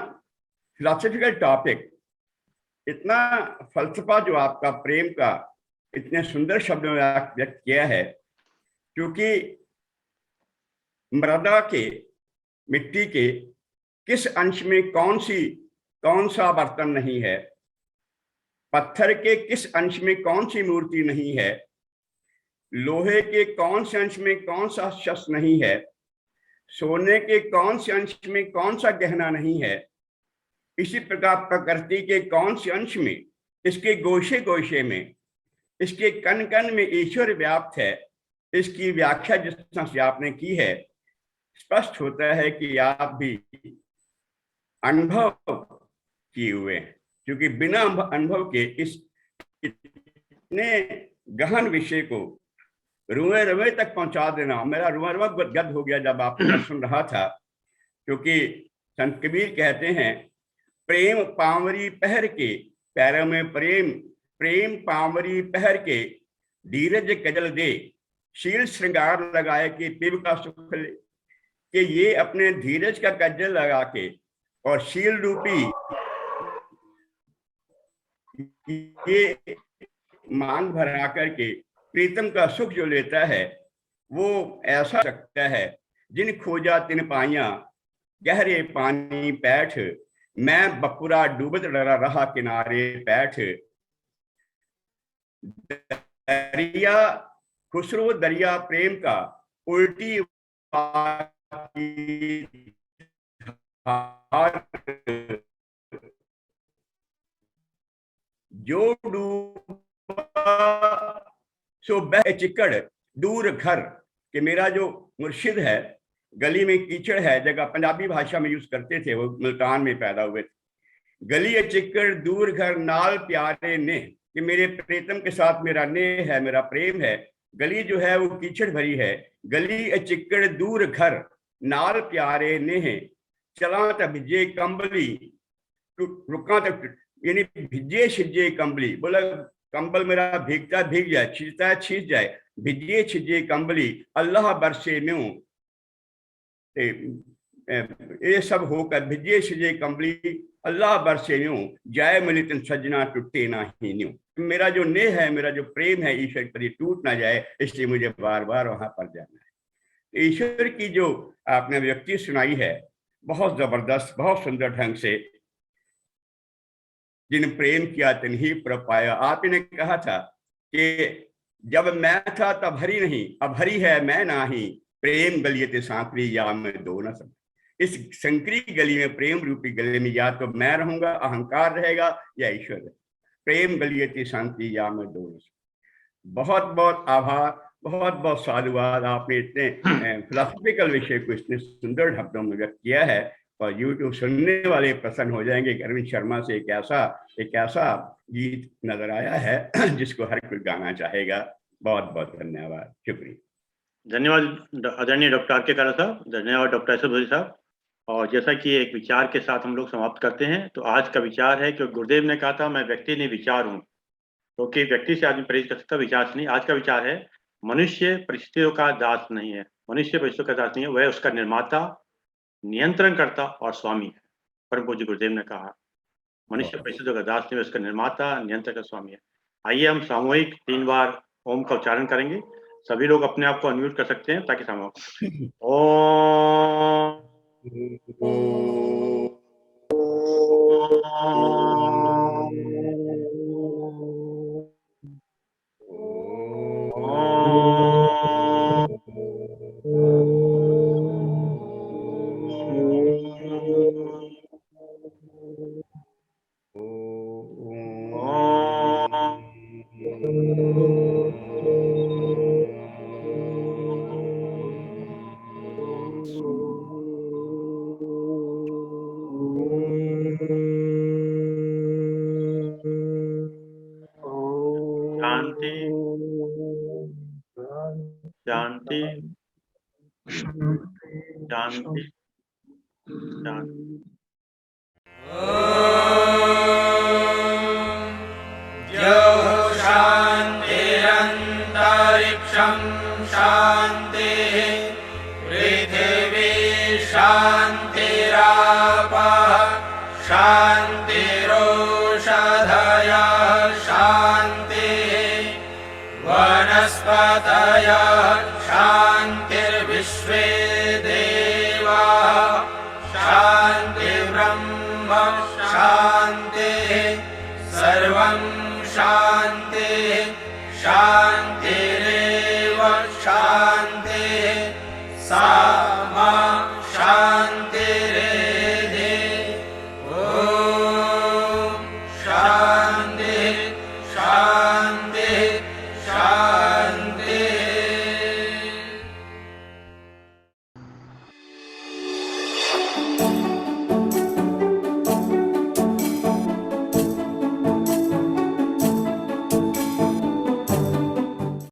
फिलोसॉफिकल टॉपिक, इतना फलसफा जो आपका प्रेम का इतने सुंदर शब्दों में व्यक्त किया है, क्योंकि मृदा के, मिट्टी के किस अंश में कौन सा बर्तन नहीं है, पत्थर के किस अंश में कौन सी मूर्ति नहीं है, लोहे के कौन से अंश में कौन सा शस्त्र नहीं है, सोने के कौन से अंश में कौन सा गहना नहीं है, इसी प्रकार प्रकृति के कौन से अंश में, इसके गोशे गोशे में, इसके कण कण में ईश्वर व्याप्त है, इसकी व्याख्या जिस तरह से आपने की है, स्पष्ट होता है कि आप भी अनुभव किए हुए हैं, क्योंकि बिना अनुभव के इस इतने गहन विषय को रुए रुए तक पहुंचा देना, मेरा रुआ रुआ गद हो गया जब आपको सुन रहा था। क्योंकि संत कबीर कहते हैं, प्रेम पावरी पहर के, पैरों में प्रेम पावरी पहर के, धीरज कजल दे, शील श्रृंगार लगाए कि पिब का सुख ले। कि ये अपने धीरज का कजल लगा के और शील रूपी ये मांग भरा करके प्रीतम का सुख जो लेता है, वो ऐसा सकता है, जिन खोजा तिन पाइया, गहरे पानी पैठ, मैं बपुरा डूबत डरा रहा किनारे पैठ। दरिया खुसरो दरिया प्रेम का, उल्टी जो डूबा सो बह चिकड़ दूर घर। कि मेरा जो मुर्शिद है, गली में कीचड़ है, जगह पंजाबी भाषा में यूज करते थे, वो मुल्तान में पैदा हुए थे। गली चिकड़ दूर घर नाल प्यारे ने, कि मेरे प्रीतम के साथ मेरा नेह है, मेरा प्रेम है। गली जो है वो कीचड़ भरी है। गली चिकड़ दूर घर नाल प्यारे नेह, चला त भिजे कंबली, रुका तक, यानी भिजे छिजे कंबली। बोला कंबल मेरा भीगता भीग जाए, छिजता छिज जाए, भिजे छिजे कंबली, अल्लाह बरसे न्यू। ये सब होकर भिजे छिजे कंबली, अल्लाह बरसे न्यू, जाए मिलित सजना टूटे ना ही न्यू। मेरा जो नेह है, मेरा जो प्रेम है ईश्वर पर, टूट ना जाए, इसलिए मुझे बार बार वहां पर जाना है। ईश्वर की जो आपने व्यक्ति सुनाई है, बहुत जबरदस्त, बहुत सुंदर ढंग से, जिन प्रेम किया तिन ही पर पाया। आपने कहा था कि जब मैं था तब हरी नहीं, अब हरी है मैं नाही, प्रेम गलियते सांकरी या मैं दो न सब। इस संकरी गली में, प्रेम रूपी गली में, या तो मैं रहूंगा, अहंकार रहेगा, या ईश्वर। प्रेम गलियते सांकरी या मैं दो न सब। बहुत बहुत आभार, बहुत बहुत साधुवाद। आपने इतने फिलोसॉफिकल विषय को इतने सुंदर शब्दों में व्यक्त किया है, और यूट्यूब सुनने वाले प्रसन्न हो जाएंगे। अरविंद शर्मा से एक ऐसा गीत नजर आया है जिसको हर कोई गाना चाहेगा। बहुत बहुत धन्यवाद, शुक्रिया। धन्यवाद आदरणीय डॉक्टर आर के कारा साहब, धन्यवाद डॉक्टर एस एस भुजरे साहब। और जैसा कि एक विचार के साथ हम लोग समाप्त करते हैं, तो आज का विचार है कि गुरुदेव ने कहा था, मैं व्यक्ति नहीं विचार हूँ, क्योंकि व्यक्ति से आदमी परहेज कर सकता, विचार से नहीं। आज का विचार है, मनुष्य परिस्थितियों का दास नहीं है, मनुष्य परिस्थितियों का दास नहीं है, वह उसका निर्माता, नियंत्रण करता और स्वामी है। परम पूज्य गुरुदेव ने कहा, मनुष्य परिस्थितियों का दास नहीं है, उसका निर्माता, नियंत्रण का स्वामी है। आइए हम सामूहिक 3 बार ओम का उच्चारण करेंगे। सभी लोग अपने आप को अनम्यूट कर सकते हैं ताकि सामूहिक ओम। शांति शांति शांति शांति। शान्तिरन्तरिक्षं शान्तिः, पृथिवी शान्तिरापः शान्तिरोषधयः। विश्वे देवाः शान्तिर्ब्रह्म शान्तिः सर्वं शान्तिः शान्तिः